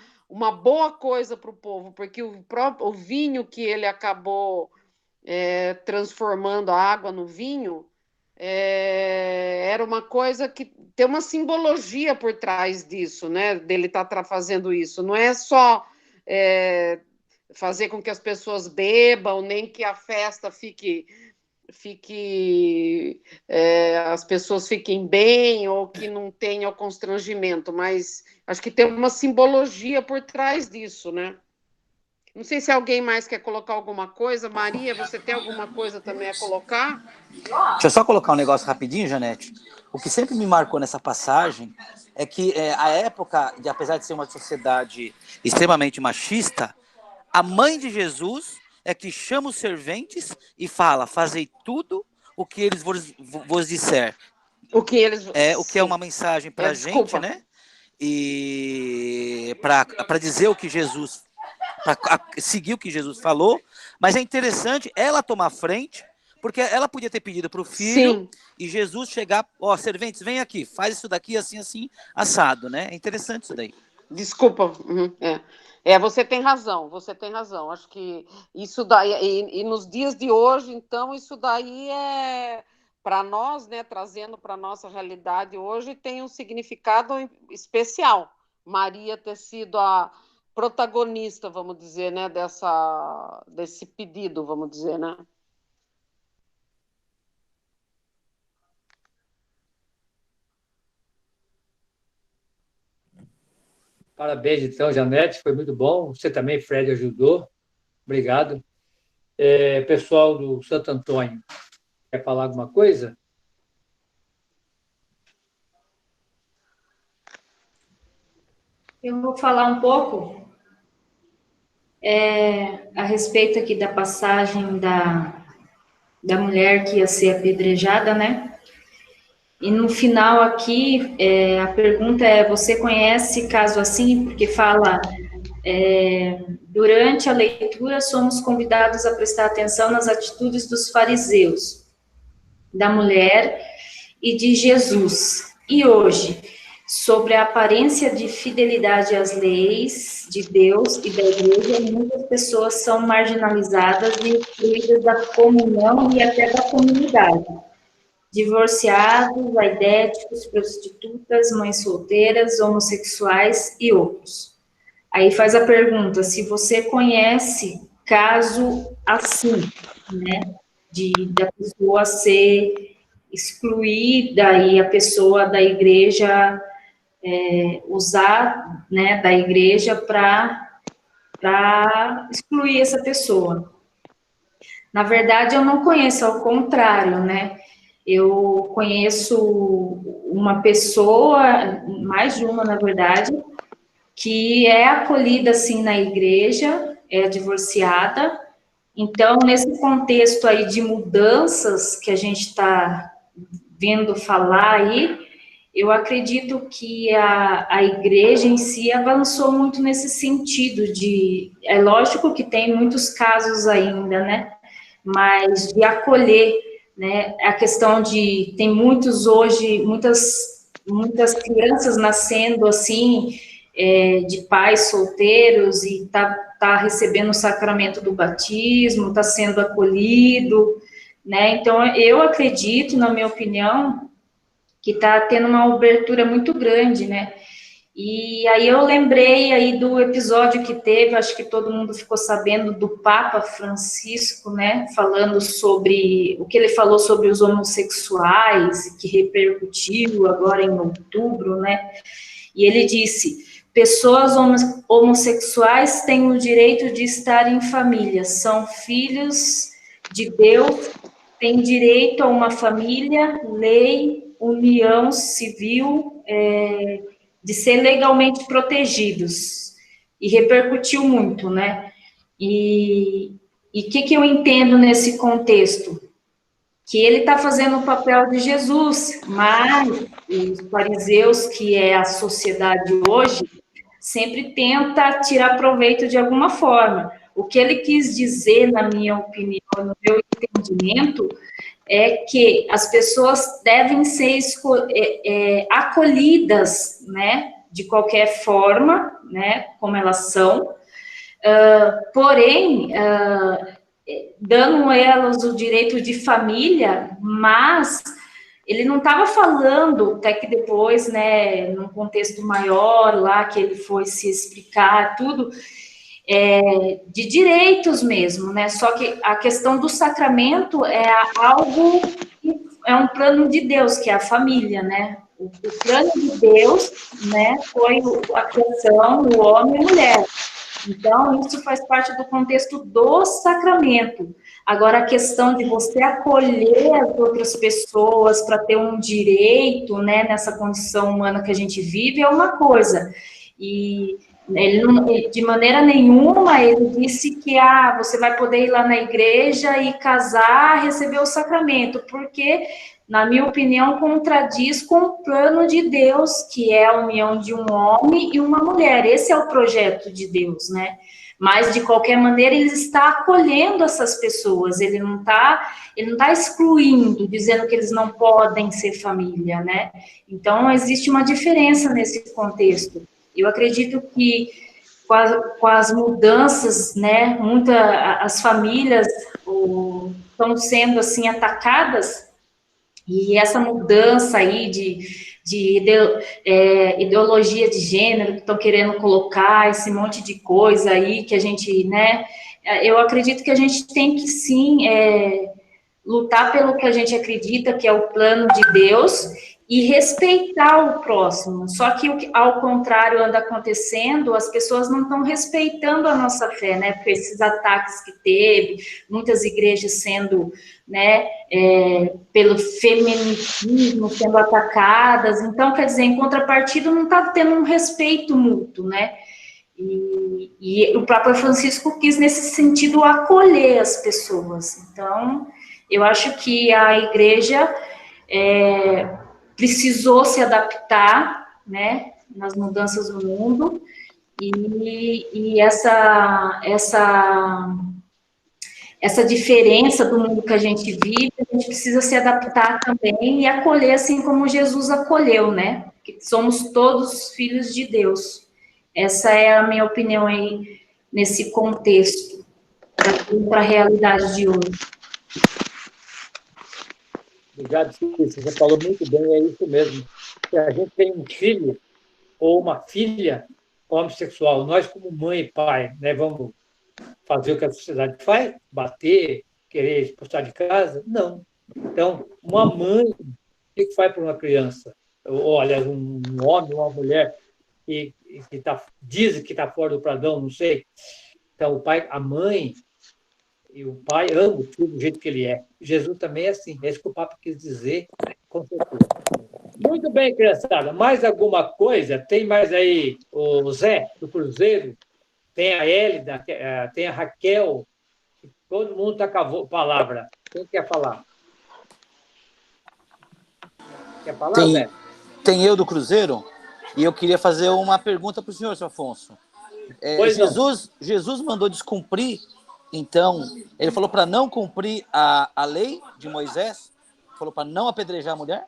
boa coisa para o povo, porque o vinho que ele acabou transformando a água no vinho era uma coisa que tem uma simbologia por trás disso, né? Dele estar fazendo isso. Não é só fazer com que as pessoas bebam, nem que a festa as pessoas fiquem bem ou que não tenha o constrangimento, mas acho que tem uma simbologia por trás disso, né? Não sei se alguém mais quer colocar alguma coisa. Maria, você tem alguma coisa também a colocar? Deixa eu só colocar um negócio rapidinho, Janete. O que sempre me marcou nessa passagem é que a época, apesar de ser uma sociedade extremamente machista, a mãe de Jesus é que chama os serventes e fala: fazei tudo o que eles vos disser. O que eles... O que é uma mensagem para a gente, desculpa. né? E para dizer o que Jesus, para seguir o que Jesus falou, mas é interessante ela tomar frente, porque ela podia ter pedido para o filho. Sim. E Jesus chegar: serventes, vem aqui, faz isso daqui assim, assim, assado, né? É interessante isso daí. Desculpa. Uhum, você tem razão, você tem razão. Acho que isso daí, e nos dias de hoje, então, isso daí para nós, né, trazendo para a nossa realidade hoje, tem um significado especial. Maria ter sido a protagonista, vamos dizer, né, desse pedido, vamos dizer, né? Parabéns, então, Janete, foi muito bom. Você também, Fred, ajudou. Obrigado. Pessoal do Santo Antônio, quer falar alguma coisa? Eu vou falar um pouco a respeito aqui da passagem da mulher que ia ser apedrejada, né? E no final aqui, a pergunta é, você conhece caso assim? Porque fala, durante a leitura somos convidados a prestar atenção nas atitudes dos fariseus, da mulher e de Jesus. E hoje, sobre a aparência de fidelidade às leis de Deus e da igreja, muitas pessoas são marginalizadas e excluídas da comunhão e até da comunidade. Divorciados, aidéticos, prostitutas, mães solteiras, homossexuais e outros. Aí faz a pergunta, se você conhece caso assim, né, da pessoa ser excluída e a pessoa da igreja usar, né, da igreja para excluir essa pessoa. Na verdade, eu não conheço, ao contrário, né? Eu conheço uma pessoa, mais de uma, na verdade, que é acolhida, assim, na igreja, é divorciada. Então, nesse contexto aí de mudanças que a gente está vendo falar aí, eu acredito que a igreja em si avançou muito nesse sentido é lógico que tem muitos casos ainda, né, mas de acolher, né, a questão tem muitas crianças nascendo assim, de pais solteiros e tá recebendo o sacramento do batismo, está sendo acolhido, né, então eu acredito, na minha opinião, que está tendo uma abertura muito grande, né? E aí eu lembrei aí do episódio que teve, acho que todo mundo ficou sabendo, do Papa Francisco, né? Falando sobre o que ele falou sobre os homossexuais, que repercutiu agora em outubro, né? E ele disse: pessoas homossexuais têm o direito de estar em família, são filhos de Deus, têm direito a uma família, lei, união civil, de ser legalmente protegidos. E repercutiu muito, né? E o que eu entendo nesse contexto? Que ele está fazendo o papel de Jesus, mas os fariseus, que é a sociedade hoje, sempre tenta tirar proveito de alguma forma. O que ele quis dizer, na minha opinião, no meu entendimento, é que as pessoas devem ser acolhidas, né, de qualquer forma, né, como elas são, porém, dando elas o direito de família, mas ele não estava falando, até que depois, né, num contexto maior lá, que ele foi se explicar tudo, de direitos mesmo, né? Só que a questão do sacramento é algo que é um plano de Deus, que é a família, né? O plano de Deus, né, foi a criação do homem e mulher. Então, isso faz parte do contexto do sacramento. Agora, a questão de você acolher as outras pessoas para ter um direito, né, nessa condição humana que a gente vive, é uma coisa. E ele, de maneira nenhuma, ele disse que você vai poder ir lá na igreja e casar, receber o sacramento, porque, na minha opinião, contradiz com o plano de Deus, que é a união de um homem e uma mulher. Esse é o projeto de Deus, né? Mas, de qualquer maneira, ele está acolhendo essas pessoas, ele não está excluindo, dizendo que eles não podem ser família, né? Então, existe uma diferença nesse contexto. Eu acredito que com as mudanças, né, as famílias estão sendo, assim, atacadas, e essa mudança aí de ideologia de gênero, que estão querendo colocar esse monte de coisa aí, que a gente, né, eu acredito que a gente tem que, sim, lutar pelo que a gente acredita, que é o plano de Deus, e respeitar o próximo. Só que, ao contrário, anda acontecendo, as pessoas não estão respeitando a nossa fé, né? Porque esses ataques que teve, muitas igrejas sendo, né, pelo femininismo, sendo atacadas. Então, quer dizer, em contrapartida, não está tendo um respeito mútuo, né? E o Papa Francisco quis, nesse sentido, acolher as pessoas. Então, eu acho que a igreja precisou se adaptar, né, nas mudanças do mundo, e essa diferença do mundo que a gente vive, a gente precisa se adaptar também e acolher, assim como Jesus acolheu, né, que somos todos filhos de Deus. Essa é a minha opinião aí, nesse contexto, para a realidade de hoje. Obrigado, Cícero. Você falou muito bem, é isso mesmo. Se a gente tem um filho ou uma filha homossexual, nós, como mãe e pai, né, vamos fazer o que a sociedade faz? Bater, querer expulsar de casa? Não. Então, uma mãe, o que faz para uma criança? Olha, um homem, uma mulher que diz que está fora do padrão, não sei. Então, o pai, a mãe e o pai amam o filho do jeito que ele é. Jesus também é assim. É isso que o Papa quis dizer, com certeza. Muito bem, criançada. Mais alguma coisa? Tem mais aí o Zé, do Cruzeiro, tem a Hélida, tem a Raquel. Todo mundo está com a palavra. Quem quer falar? Quer falar, Zé? Tem eu do Cruzeiro, e eu queria fazer uma pergunta para o senhor, seu Afonso. Jesus mandou descumprir, então, ele falou para não cumprir a lei de Moisés? Falou para não apedrejar a mulher?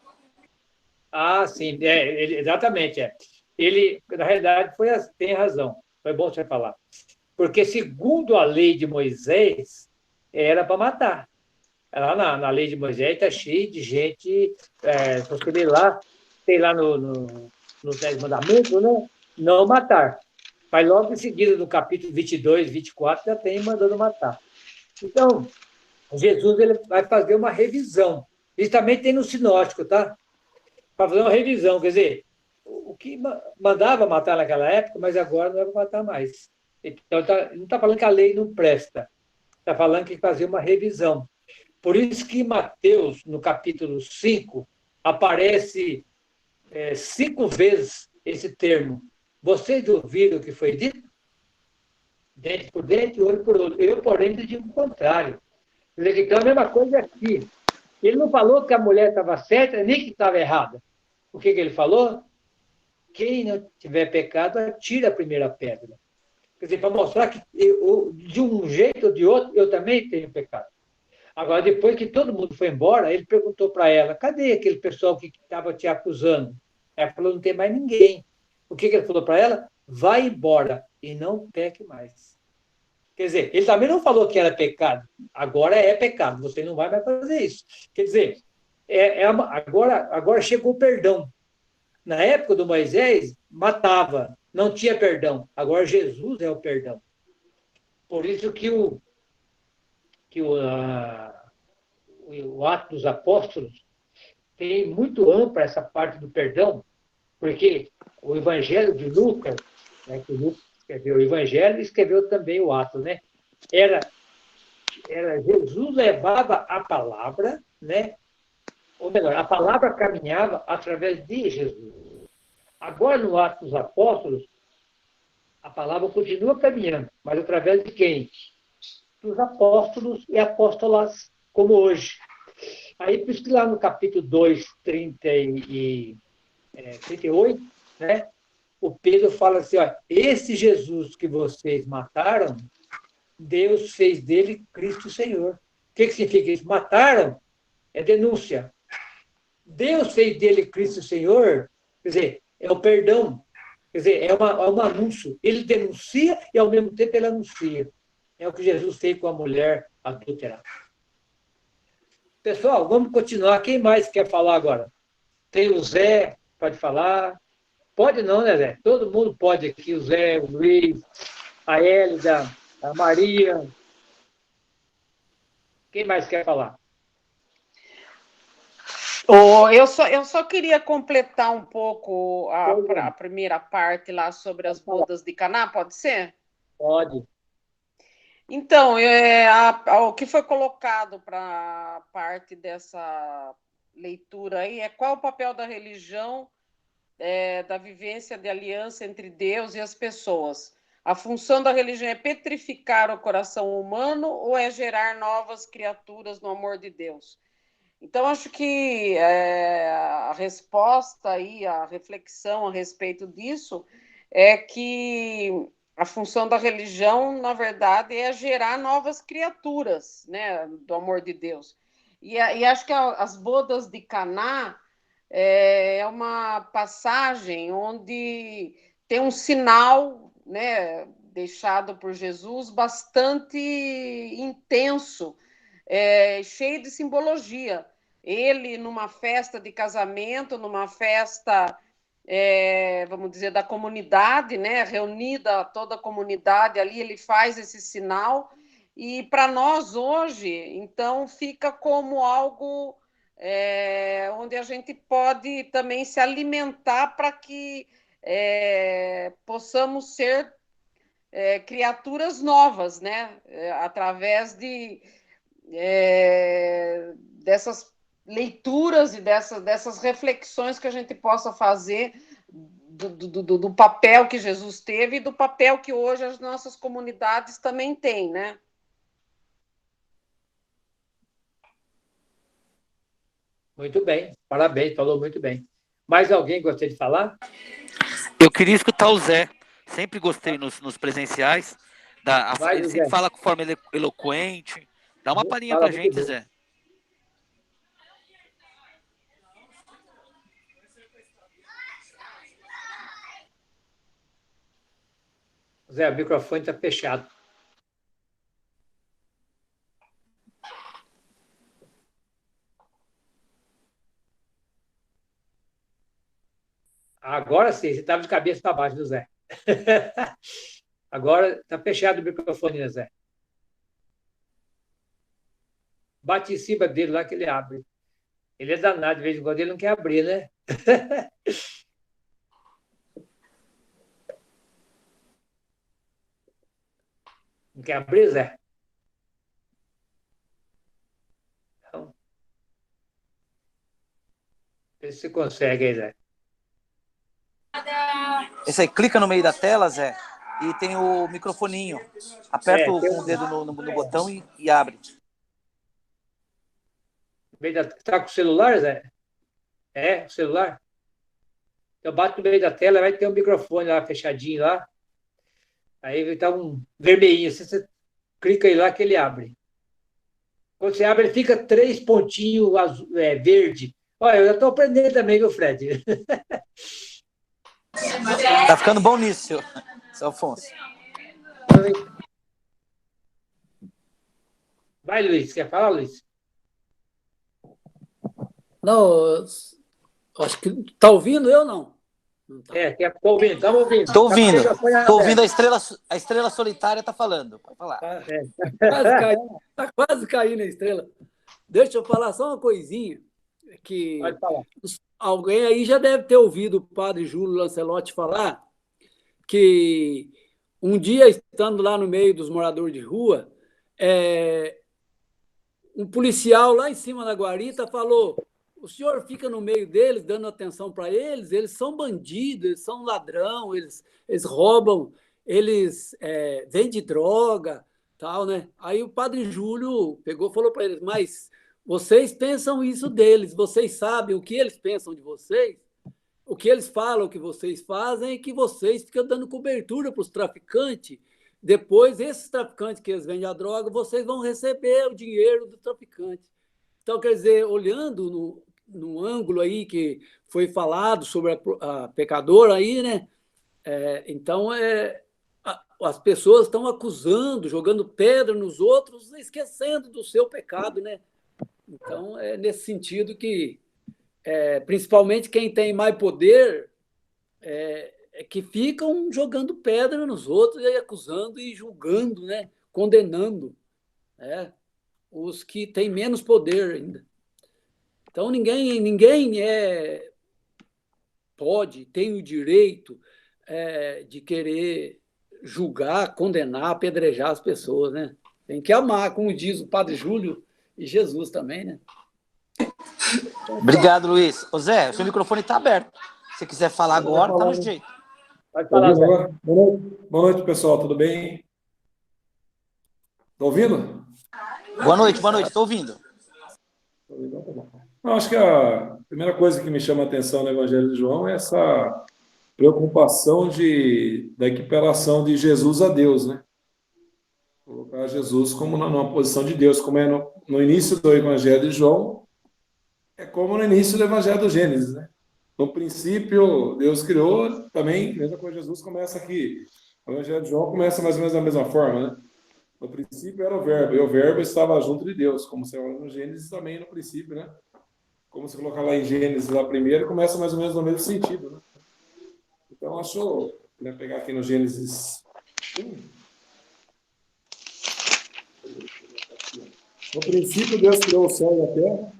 Ah, sim, exatamente. Ele, na realidade, tem razão. Foi bom você falar. Porque, segundo a lei de Moisés, era para matar. Lá na lei de Moisés está cheio de gente, se você ler lá, tem lá nos 10 mandamentos, né? Não matar. Mas logo em seguida, no capítulo 22, 24, já tem mandando matar. Então, Jesus ele vai fazer uma revisão. Isso também tem no sinótico, tá? Para fazer uma revisão, quer dizer, o que mandava matar naquela época, mas agora não é para matar mais. Então, não está falando que a lei não presta, está falando que tem que fazer uma revisão. Por isso que em Mateus, no capítulo 5, aparece 5 vezes esse termo. Vocês ouviram o que foi dito? Dente por dente, olho por olho. Eu, porém, digo o contrário. Quer dizer, então, a mesma coisa aqui. Ele não falou que a mulher estava certa, nem que estava errada. O que ele falou? Quem não tiver pecado, atira a primeira pedra. Quer dizer, para mostrar que de um jeito ou de outro, eu também tenho pecado. Agora, depois que todo mundo foi embora, ele perguntou para ela, cadê aquele pessoal que estava te acusando? Ela falou, não tem mais ninguém. O que ele falou para ela? Vai embora e não peque mais. Quer dizer, ele também não falou que era pecado. Agora é pecado, você não vai mais fazer isso. Quer dizer, agora chegou o perdão. Na época do Moisés, matava, não tinha perdão. Agora Jesus é o perdão. Por isso que o Atos dos Apóstolos tem muito ampla essa parte do perdão, porque o Evangelho de Lucas, né, que Lucas escreveu o Evangelho e escreveu também o Atos, né? Era Jesus levava a palavra, né? Ou melhor, a palavra caminhava através de Jesus. Agora, no Atos dos Apóstolos, a palavra continua caminhando, mas através de quem? Dos apóstolos e apóstolas, como hoje. Aí, por isso que lá no capítulo 2, 38, né, o Pedro fala assim, ó, esse Jesus que vocês mataram, Deus fez dele Cristo Senhor. O que significa isso? Mataram é denúncia. Deus fez dele Cristo Senhor, quer dizer, é o perdão. Quer dizer, é um anúncio. Ele denuncia e, ao mesmo tempo, ele anuncia. É o que Jesus fez com a mulher adúltera. Pessoal, vamos continuar. Quem mais quer falar agora? Tem o Zé, pode falar. Pode não, né, Zé? Todo mundo pode aqui. O Zé, o Luiz, a Hélida, a Maria. Quem mais quer falar? Eu só queria completar um pouco a primeira parte lá sobre as bodas de Caná, pode ser? Pode. Então, o que foi colocado para parte dessa leitura aí é qual o papel da religião, da vivência de aliança entre Deus e as pessoas. A função da religião é petrificar o coração humano ou é gerar novas criaturas no amor de Deus? Então, acho que a resposta aí, a reflexão a respeito disso é que a função da religião, na verdade, é gerar novas criaturas, né, do amor de Deus. E acho que as bodas de Caná é uma passagem onde tem um sinal, né, deixado por Jesus bastante intenso, cheio de simbologia. Ele, numa festa de casamento, numa festa, vamos dizer, da comunidade, né, reunida toda a comunidade ali, ele faz esse sinal. E para nós hoje, então, fica como algo onde a gente pode também se alimentar para que possamos ser criaturas novas, né? Através dessas leituras e dessas reflexões que a gente possa fazer do papel que Jesus teve e do papel que hoje as nossas comunidades também têm, né? Muito bem, parabéns, falou muito bem. Mais alguém gostaria de falar? Eu queria escutar o Zé. Sempre gostei nos presenciais. Vai, Ele Zé. sempre fala com forma eloquente. Dá uma palhinha Fala pra muito gente, bem. Zé. Zé, o microfone está fechado. Agora sim, você estava de cabeça para baixo, do Zé. Agora está fechado o microfone, né, Zé? Bate em cima dele lá que ele abre. Ele é danado, de vez em quando ele não quer abrir, né? Não quer abrir, Zé? Então, vê se você consegue aí, Zé. Esse aí, clica no meio da tela, Zé, e tem o microfoninho. Aperta tem com o dedo no botão e abre. Está com o celular, Zé? É, o celular? Então bate no meio da tela, vai ter um microfone lá fechadinho lá. Aí vai estar um vermelhinho. Você clica aí lá que ele abre. Quando você abre, ele fica 3 pontinhos azul, verde. Olha, eu já estou aprendendo também, viu, Fred? Tá ficando bom nisso, seu Afonso. Vai, Luiz. Quer falar, Luiz? Não, acho que tá ouvindo eu não? Não tá. Estou ouvindo, estamos ouvindo. Tô ouvindo. Tô ouvindo a estrela solitária tá falando. Pode falar. Tá quase caindo a estrela. Deixa eu falar só uma coisinha. Que Pode falar. alguém aí já deve ter ouvido o padre Júlio Lancelotti falar que um dia, estando lá no meio dos moradores de rua, um policial lá em cima da guarita falou: o senhor fica no meio deles, dando atenção para eles são bandidos, eles são ladrão, eles roubam, eles vendem droga, tal, né? Aí o padre Júlio pegou e falou para eles: mas vocês pensam isso deles, vocês sabem o que eles pensam de vocês, o que eles falam, o que vocês fazem, é que vocês ficam dando cobertura para os traficantes. Depois, esses traficantes que eles vendem a droga, vocês vão receber o dinheiro do traficante. Então, quer dizer, olhando no ângulo aí que foi falado sobre a pecadora aí, né? Então, as pessoas estão acusando, jogando pedra nos outros, esquecendo do seu pecado, né? Então, é nesse sentido que, principalmente quem tem mais poder, que ficam jogando pedra nos outros e acusando e julgando, né? Condenando os que têm menos poder ainda. Então, ninguém tem o direito de querer julgar, condenar, apedrejar as pessoas, né? Tem que amar, como diz o Padre Júlio e Jesus também, né? Obrigado, Luiz. Ô Zé, o seu microfone está aberto. Se quiser falar agora, tá no jeito. Pode Tá falar, ouvindo Zé. agora? Boa noite, pessoal. Tudo bem? Tá ouvindo? Boa noite, estou ouvindo. Então, tá bom. Eu acho que a primeira coisa que me chama a atenção no Evangelho de João é essa preocupação da equiparação de Jesus a Deus, né? Colocar Jesus como numa posição de Deus, como é no início do Evangelho de João, é como no início do Evangelho do Gênesis, né? No princípio, Deus criou, também, mesma coisa, Jesus começa aqui. O Evangelho de João começa mais ou menos da mesma forma, né? No princípio era o Verbo, e o Verbo estava junto de Deus, como você olha no Gênesis também, no princípio, né? Como você colocar lá em Gênesis, lá primeiro, começa mais ou menos no mesmo sentido, né? Então, acho, né, pegar aqui no Gênesis 1. No princípio, Deus criou o céu e a terra,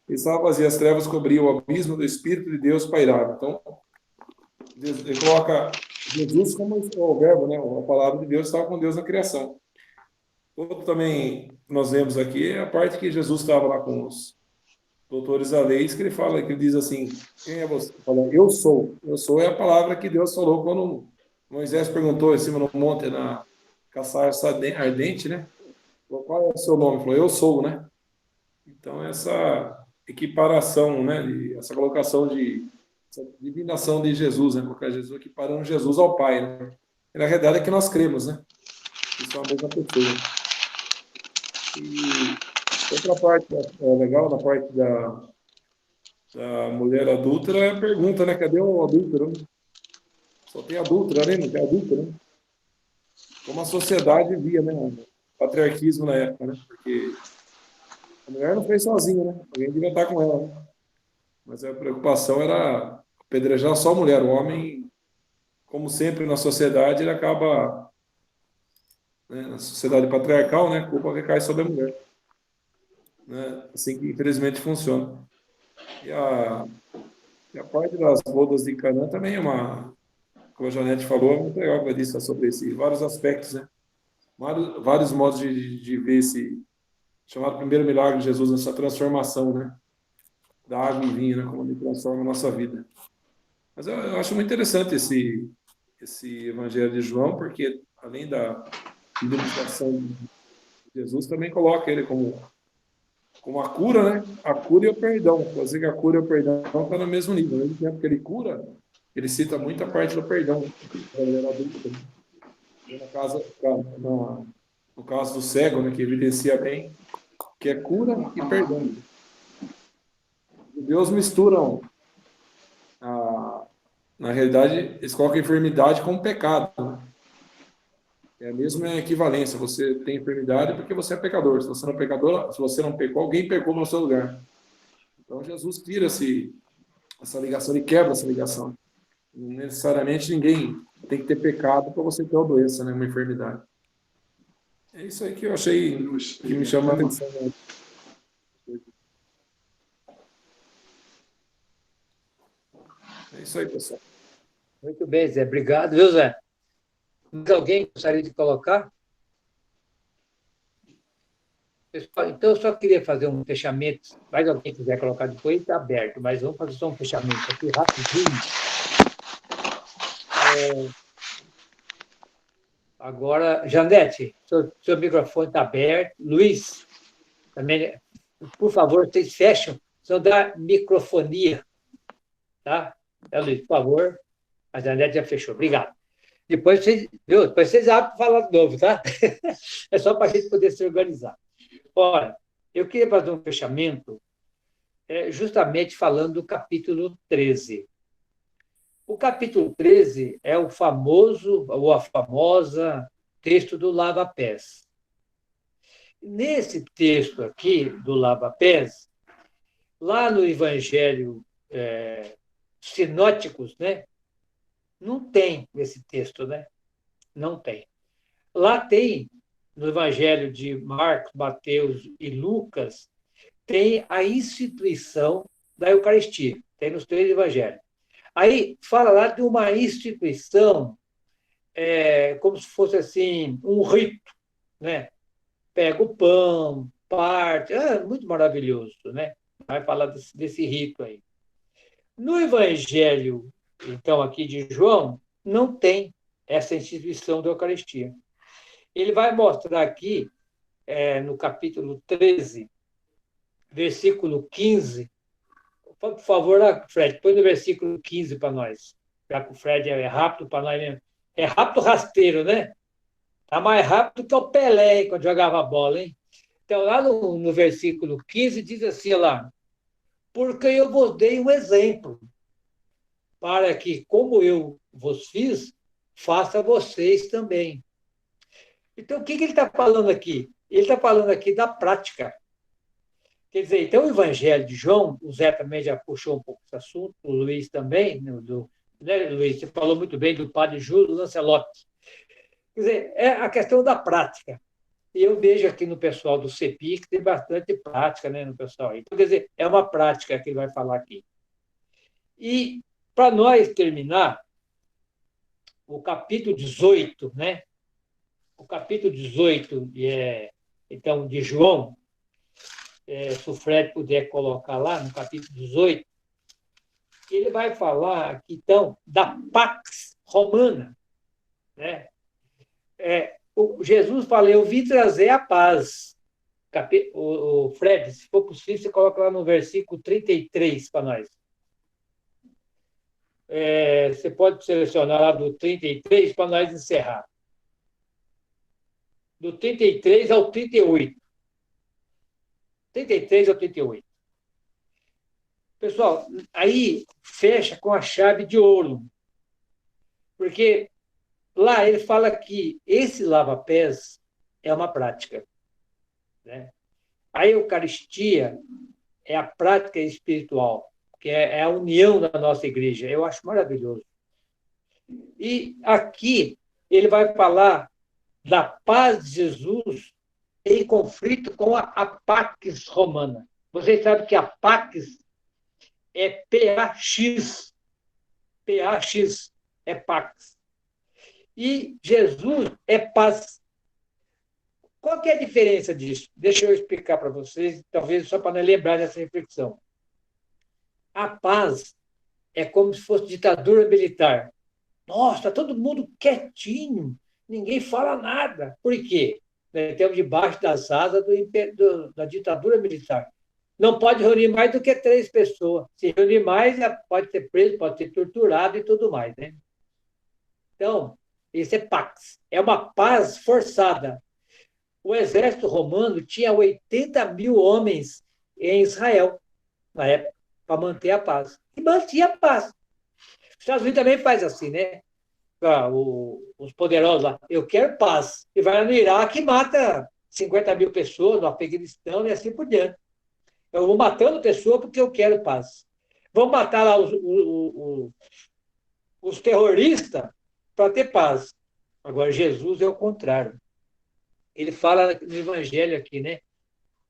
e estava vazia, as trevas cobriam o abismo, do Espírito de Deus pairava. Então, ele coloca Jesus como o Verbo, né? A palavra de Deus estava com Deus na criação. Outro também nós vemos aqui é a parte que Jesus estava lá com os doutores da lei, que ele diz assim: quem é você? Fala, eu sou. Eu sou é a palavra que Deus falou quando Moisés perguntou em cima no monte, na caçaça ardente, né? Falou, qual é o seu nome? Ele falou, eu sou, né? Então, essa equiparação, né? Essa colocação essa divinação de Jesus, né? Colocar Jesus equiparando Jesus ao Pai, né? E, na realidade é que nós cremos, né? Isso é uma mesma pessoa. E outra parte legal, na parte da mulher adúltera, é a pergunta, né? Cadê o adúltero? Só tem adúltera, né? Não tem adúltero, né? Como a sociedade via, né? O patriarquismo na época, né? Porque a mulher não fez sozinha, né? Alguém devia estar com ela, né? Mas a preocupação era apedrejar só a mulher. O homem, como sempre na sociedade, ele acaba, né, na sociedade patriarcal, né? A culpa recai sobre a mulher. Né? Assim que, infelizmente, funciona. E a parte das bodas de Canaã também é como a Janete falou, é muito legal que ela disse sobre vários aspectos, né? Vários modos de ver esse chamado primeiro milagre de Jesus, nessa transformação, né? Da água em vinho, né? Como ele transforma a nossa vida. Mas eu acho muito interessante esse Evangelho de João, porque além da identificação de Jesus, também coloca ele como a cura, né? A cura e o perdão. Pode dizer que a cura e o perdão estão no mesmo nível. Ao mesmo tempo que ele cura, ele cita muita parte do perdão. No caso do cego, né, que evidencia bem que é cura e perdão. Os Deus misturam, na realidade, eles colocam a enfermidade como pecado. Né? É a mesma equivalência. Você tem enfermidade porque você é pecador. Se você não é pecador, se você não pecou, alguém pecou no seu lugar. Então Jesus tira essa ligação, ele quebra essa ligação. Não necessariamente ninguém tem que ter pecado para você ter uma doença, né, uma enfermidade. É isso aí que eu achei que me chama a atenção. É isso aí, pessoal. Muito bem, Zé. Obrigado, viu, Zé? Mais alguém gostaria de colocar? Pessoal, então, eu só queria fazer um fechamento. Mais alguém quiser colocar depois, está aberto. Mas vamos fazer só um fechamento aqui rapidinho. Agora, Janete, seu microfone está aberto. Luiz, também, por favor, vocês fecham, senão dá microfonia. Tá? Luiz, por favor. A Janete já fechou. Obrigado. Depois vocês abrem para falar de novo, tá? É só para a gente poder se organizar. Ora, eu queria fazer um fechamento justamente falando do capítulo 13. O capítulo 13 é o famoso, ou a famosa, texto do lava-pés. Nesse texto aqui, do lava-pés, lá no Evangelho Sinóticos, né? Não tem esse texto, né? Não tem. Lá tem, no Evangelho de Marcos, Mateus e Lucas, tem a instituição da Eucaristia, tem nos 3 evangelhos. Aí fala lá de uma instituição, como se fosse assim, um rito, né? Pega o pão, parte, muito maravilhoso, né? Vai falar desse rito aí. No Evangelho, então, aqui de João, não tem essa instituição da Eucaristia. Ele vai mostrar aqui, no capítulo 13, versículo 15. Por favor, Fred, põe no versículo 15 para nós. Já que o Fred é rápido para nós mesmo. É rápido rasteiro, né? Está mais rápido que o Pelé, quando jogava bola, hein? Então, lá no versículo 15, diz assim lá: porque eu vos dei um exemplo, para que, como eu vos fiz, faça vocês também. Então, o que ele está falando aqui? Ele está falando aqui da prática. Quer dizer, então, o Evangelho de João, o Zé também já puxou um pouco esse assunto, o Luiz também, né, Luiz? Você falou muito bem do padre Júlio Lancelotti. Quer dizer, é a questão da prática. E eu vejo aqui no pessoal do CEPI que tem bastante prática, né, no pessoal. Então, quer dizer, é uma prática que ele vai falar aqui. E, para nós terminar, o capítulo 18, né? O capítulo 18, então, de João, se o Fred puder colocar lá, no capítulo 18, ele vai falar aqui, então, da Pax Romana, né? Jesus fala: eu vim trazer a paz. O Fred, se for possível, você coloca lá no versículo 33 para nós. Você pode selecionar lá do 33 para nós encerrar. Do 33 ao 38. 33 ao 38. Pessoal, aí fecha com a chave de ouro. Porque lá ele fala que esse lava-pés é uma prática, né? A Eucaristia é a prática espiritual, que é a união da nossa igreja. Eu acho maravilhoso. E aqui ele vai falar da paz de Jesus em conflito com a Pax Romana. Vocês sabem que a Pax é PAX. PAX é Pax. E Jesus é paz. Qual que é a diferença disso? Deixa eu explicar para vocês, talvez só para lembrar dessa reflexão. A paz é como se fosse ditadura militar. Nossa, todo mundo quietinho, ninguém fala nada. Por quê? Estamos debaixo das asas da ditadura militar. Não pode reunir mais do que 3 pessoas. Se reunir mais, pode ser preso, pode ser torturado e tudo mais, né? Então, isso é pax. É uma paz forçada. O exército romano tinha 80 mil homens em Israel, na época, para manter a paz. E mantinha a paz. Os Estados Unidos também faz assim, né? Os poderosos lá, eu quero paz. E vai lá no Iraque e mata 50 mil pessoas, no Afeganistão e assim por diante. Eu vou matando pessoas porque eu quero paz. Vão matar lá os terroristas para ter paz. Agora, Jesus é o contrário. Ele fala no Evangelho aqui, né?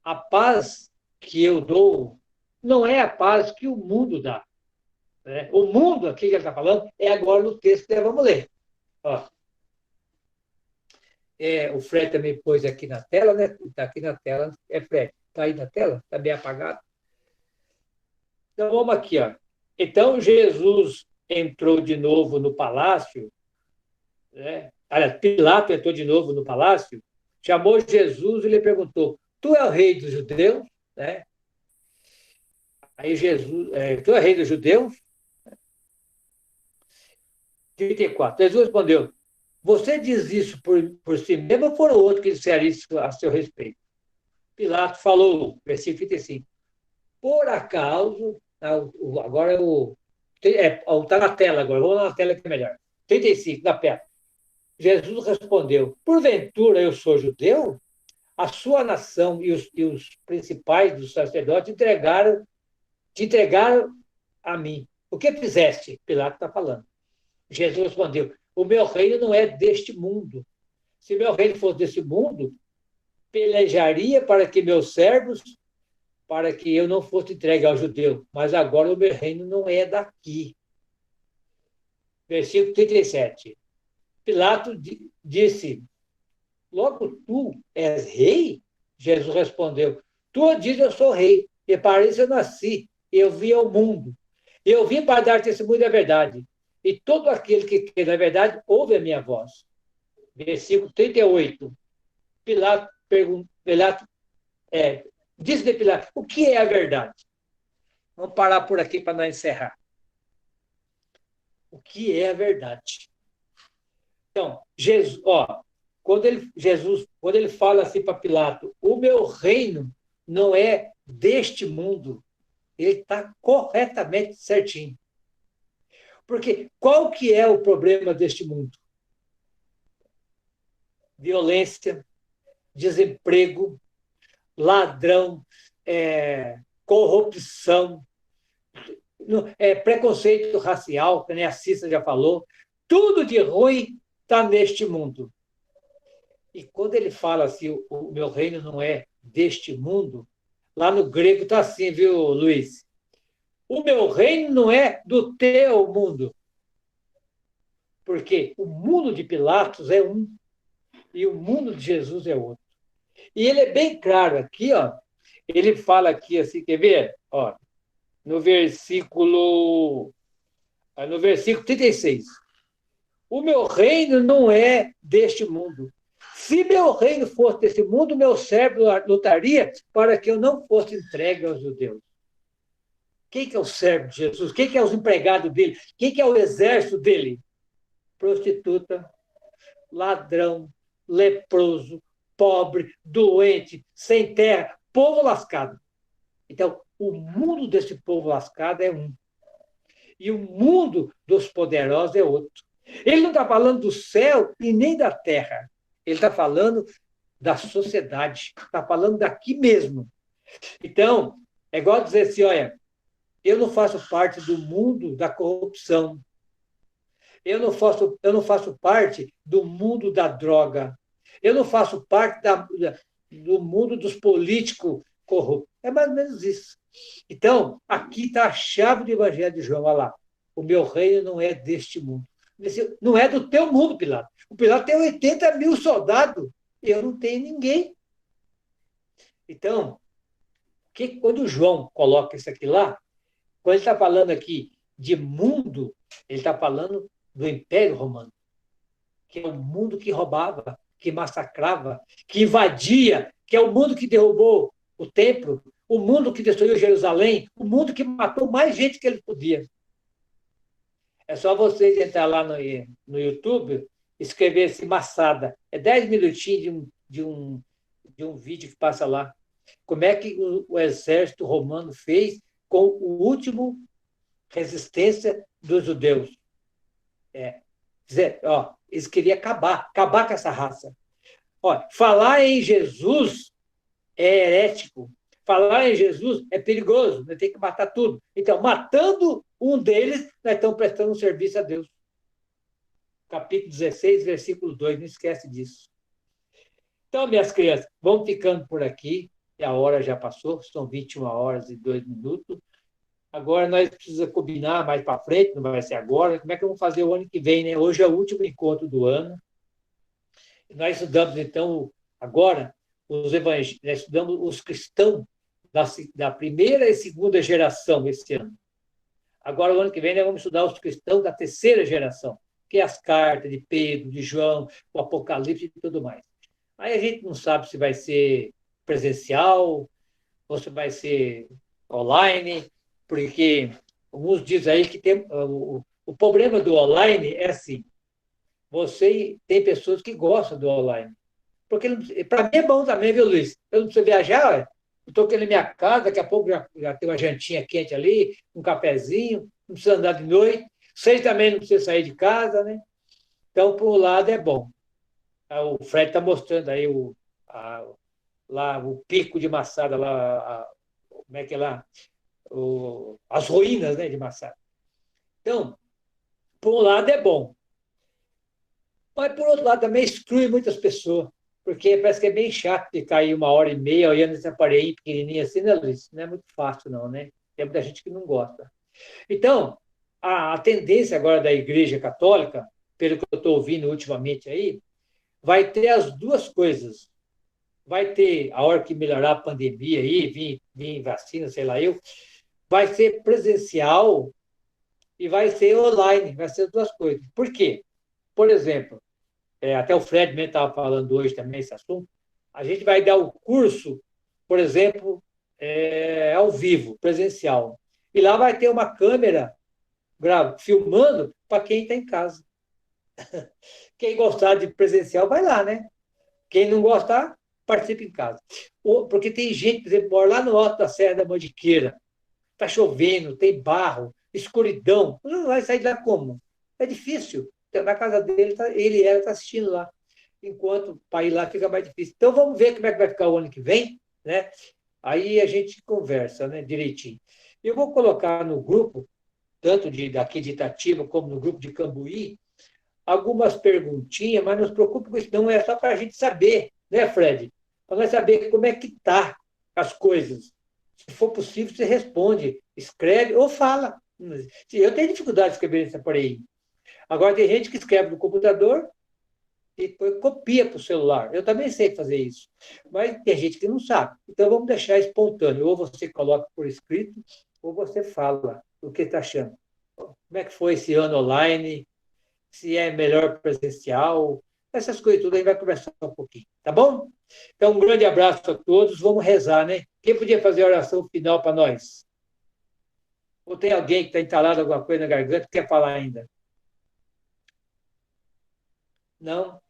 A paz que eu dou não é a paz que o mundo dá. Né? O mundo, aqui que ele está falando, é agora no texto que vamos ler. Ó. O Fred também pôs aqui na tela, né? Está aqui na tela. Fred, está aí na tela? Está bem apagado? Então, vamos aqui. Ó. Então, Jesus entrou de novo no palácio, né? Aliás, Pilato entrou de novo no palácio, chamou Jesus e lhe perguntou: tu é o rei dos judeus? Né? Aí Jesus, tu é rei dos judeus? 34. Jesus respondeu: você diz isso por si mesmo ou foram outros que disseram isso a seu respeito? Pilato falou, versículo 35. Por acaso, agora está na tela agora, vamos na tela que é melhor. 35, na pé. Jesus respondeu: porventura eu sou judeu? A sua nação e os principais dos sacerdotes te entregaram a mim. O que fizeste? Pilato está falando. Jesus respondeu: o meu reino não é deste mundo. Se meu reino fosse desse mundo, pelejaria para que meus servos para que eu não fosse entregue ao judeu, mas agora o meu reino não é daqui. Versículo 37. Pilatos disse, logo tu és rei? Jesus respondeu, tu dizes eu sou rei, e para isso eu nasci, eu vim ao mundo. Eu vim para dar testemunho da verdade, e todo aquele que crê na verdade ouve a minha voz. Versículo 38. Pilato disse de Pilato, o que é a verdade? Vamos parar por aqui para não encerrar. O que é a verdade? Então, Jesus, quando ele fala assim para Pilato, o meu reino não é deste mundo, ele está corretamente certinho. Porque qual que é o problema deste mundo? Violência, desemprego, ladrão, corrupção, preconceito racial, que nem a Cissa já falou. Tudo de ruim está neste mundo. E quando ele fala assim, o meu reino não é deste mundo, lá no grego está assim, viu, Luiz? O meu reino não é do teu mundo. Porque o mundo de Pilatos é um e o mundo de Jesus é outro. E ele é bem claro aqui, ele fala aqui assim, quer ver? No versículo 36. O meu reino não é deste mundo. Se meu reino fosse deste mundo, meu servo lutaria para que eu não fosse entregue aos judeus. Quem que é o servo de Jesus? Quem que é os empregados dele? Quem que é o exército dele? Prostituta, ladrão, leproso, pobre, doente, sem terra, povo lascado. Então, o mundo desse povo lascado é um. E o mundo dos poderosos é outro. Ele não está falando do céu e nem da terra. Ele está falando da sociedade. Está falando daqui mesmo. Então, é igual dizer assim, olha, eu não faço parte do mundo da corrupção. Eu não faço parte do mundo da droga. Eu não faço parte do mundo dos políticos corruptos. É mais ou menos isso. Então, aqui está a chave do Evangelho de João. Olha lá. O meu reino não é deste mundo. Não é do teu mundo, Pilato. O Pilato tem 80 mil soldados. Eu não tenho ninguém. Então, quando João coloca isso aqui lá, quando ele está falando aqui de mundo, ele está falando do Império Romano, que é o mundo que roubava, que massacrava, que invadia, que é o mundo que derrubou o templo, o mundo que destruiu Jerusalém, o mundo que matou mais gente que ele podia. É só vocês entrar lá no YouTube, escrever esse Massada. É 10 minutinhos de um vídeo que passa lá. Como é que o exército romano fez com o último resistência dos judeus. Eles queriam acabar com essa raça. Falar em Jesus é herético. Falar em Jesus é perigoso, nós temos que matar tudo. Então, matando um deles, nós estamos prestando um serviço a Deus. Capítulo 16, versículo 2, não esquece disso. Então, minhas crianças, vamos ficando por aqui, e a hora já passou, são 21 horas e 2 minutos. Agora nós precisamos combinar mais para frente, não vai ser agora, como é que vamos fazer o ano que vem, né? Hoje é o último encontro do ano. Nós estudamos, então, agora, nós estudamos os cristãos da primeira e segunda geração esse ano. Agora, o ano que vem, nós vamos estudar os cristãos da terceira geração, que é as cartas de Pedro, de João, o Apocalipse e tudo mais. Aí a gente não sabe se vai ser presencial ou se vai ser online, porque alguns dizem aí que tem o problema do online é assim, tem pessoas que gostam do online, porque para mim é bom também, viu, Luiz? Eu não preciso viajar, eu estou aqui na minha casa, daqui a pouco já tem uma jantinha quente ali, um cafezinho, não precisa andar de noite, vocês também não precisam sair de casa, né? Então, por um lado, é bom. O Fred está mostrando aí lá o pico de Massada, lá, como é que é lá? As ruínas, né, de Massada. Então, por um lado é bom, mas por outro lado também exclui muitas pessoas. porque parece que é bem chato ficar aí 1h30 olhando esse aparelho pequenininho assim, né, Luiz? Não é muito fácil, não, né? Tem muita gente que não gosta. Então, a tendência agora da Igreja Católica, pelo que eu estou ouvindo ultimamente aí, vai ter as duas coisas. Vai ter, a hora que melhorar a pandemia aí, vir vacina, sei lá eu, vai ser presencial e vai ser online, vai ser as duas coisas. Por quê? Por exemplo, até o Fred mesmo estava falando hoje também esse assunto, a gente vai dar o curso, por exemplo, ao vivo, presencial. E lá vai ter uma câmera filmando para quem está em casa. Quem gostar de presencial vai lá, né? Quem não gostar, participa em casa. Porque tem gente, por exemplo, mora lá no alto da Serra da Mantiqueira, está chovendo, tem barro, escuridão. Não vai sair de lá como? É difícil. Então, na casa dele, ele e ela está assistindo lá. Enquanto para ir lá fica mais difícil. Então, vamos ver como é que vai ficar o ano que vem, né? Aí a gente conversa, né, direitinho. Eu vou colocar no grupo, tanto daqui de Itatiba como no grupo de Cambuí, algumas perguntinhas, mas não se preocupe com isso, não é só para a gente saber, né, Fred? Para nós saber como é que tá as coisas. Se for possível, você responde, escreve ou fala. Eu tenho dificuldade de escrever nesse aparelho. Agora, tem gente que escreve no computador e depois copia para o celular. Eu também sei fazer isso. Mas tem gente que não sabe. Então, vamos deixar espontâneo. Ou você coloca por escrito, ou você fala o que está achando. Como é que foi esse ano online? Se é melhor presencial? Essas coisas tudo, a gente vai conversar um pouquinho. Tá bom? Então, um grande abraço a todos. Vamos rezar, né? Quem podia fazer a oração final para nós? Ou tem alguém que está entalado alguma coisa na garganta que quer falar ainda? Não?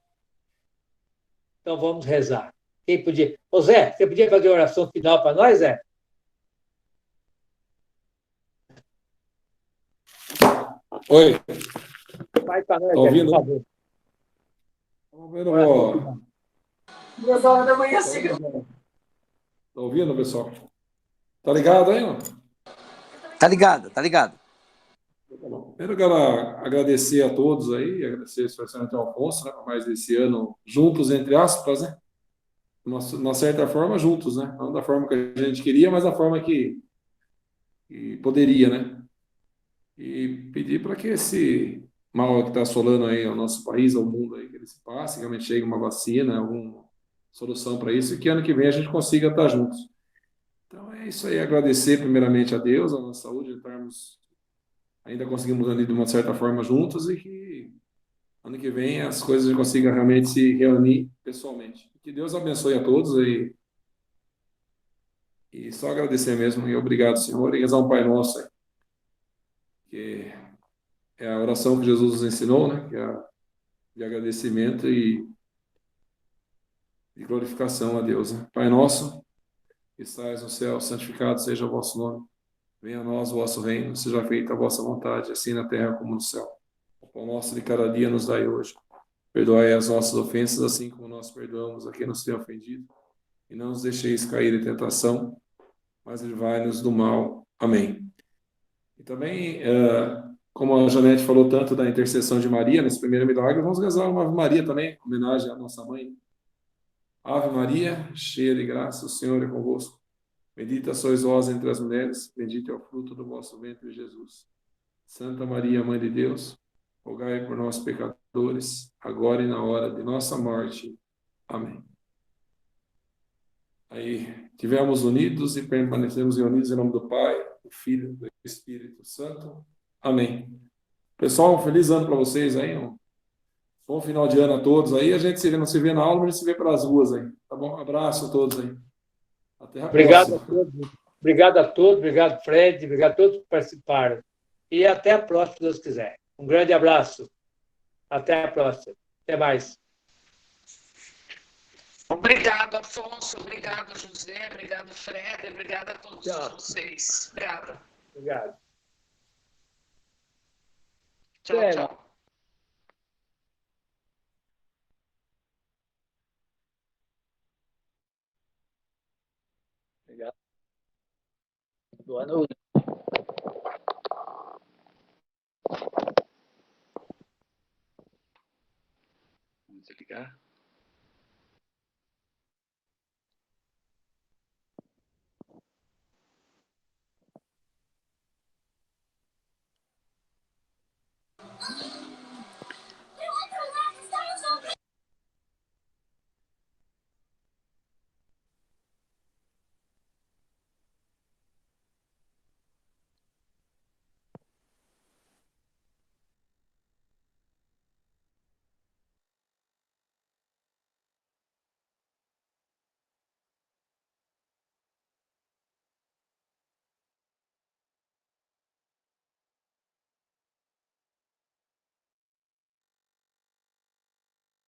Então vamos rezar. Quem podia? Ô Zé, você podia fazer a oração final para nós, Zé? Oi, Faz para nós, tá Zé, por ouvindo? favor. Vamos ver, Oração final. 2 horas da manhã, sim. tá ouvindo, pessoal? Tá ligado aí, ó? Tá ligado, tá ligado. Primeiro eu quero agradecer a todos aí, agradecer especialmente ao Alfonso, né, por mais esse ano juntos, entre aspas, né? Uma certa forma, juntos, né? Não da forma que a gente queria, mas da forma que poderia, né? E pedir para que esse mal que está assolando aí o nosso país, ao mundo aí, que ele se passe, que realmente chegue uma vacina, alguma solução para isso, e que ano que vem a gente consiga estar juntos. Então é isso aí, agradecer primeiramente a Deus, a nossa saúde, de estarmos ainda conseguimos ali de uma certa forma juntos e que ano que vem as coisas consigam realmente se reunir pessoalmente. Que Deus abençoe a todos e só agradecer mesmo e obrigado, Senhor, e rezar um Pai Nosso aí, que é a oração que Jesus nos ensinou, né? Que é a de agradecimento e de glorificação a Deus, né? Pai nosso, que estais no céu, santificado seja o vosso nome. Venha a nós o vosso reino, seja feita a vossa vontade, assim na terra como no céu. O pão nosso de cada dia nos dai hoje. Perdoai as nossas ofensas, assim como nós perdoamos a quem nos tem ofendido. E não nos deixeis cair em tentação, mas livrai-nos do mal. Amém. E também, como a Janete falou tanto da intercessão de Maria, nesse primeiro milagre, vamos rezar uma Ave Maria também, em homenagem à nossa mãe. Ave Maria, cheia de graça, o Senhor é convosco. Bendita sois vós entre as mulheres, bendito é o fruto do vosso ventre, Jesus. Santa Maria, Mãe de Deus, rogai por nós, pecadores, agora e na hora de nossa morte. Amém. Aí, tivemos unidos e permanecemos unidos em nome do Pai, do Filho e do Espírito Santo. Amém. Pessoal, um feliz ano para vocês aí, um bom final de ano a todos aí. A gente não se vê na aula, mas a gente se vê pelas ruas aí. Tá bom? Um abraço a todos aí. Até a Obrigado a próxima. todos. Obrigado a todos. Obrigado, Fred. Obrigado a todos que participaram. E até a próxima, se Deus quiser. Um grande abraço. Até a próxima. Até mais. Obrigado, Afonso. Obrigado, José. Obrigado, Fred. Obrigado a todos Tchau. vocês. Obrigada. Obrigado. Tchau, É, tchau. Obrigado. Boa noite. Vamos desligar.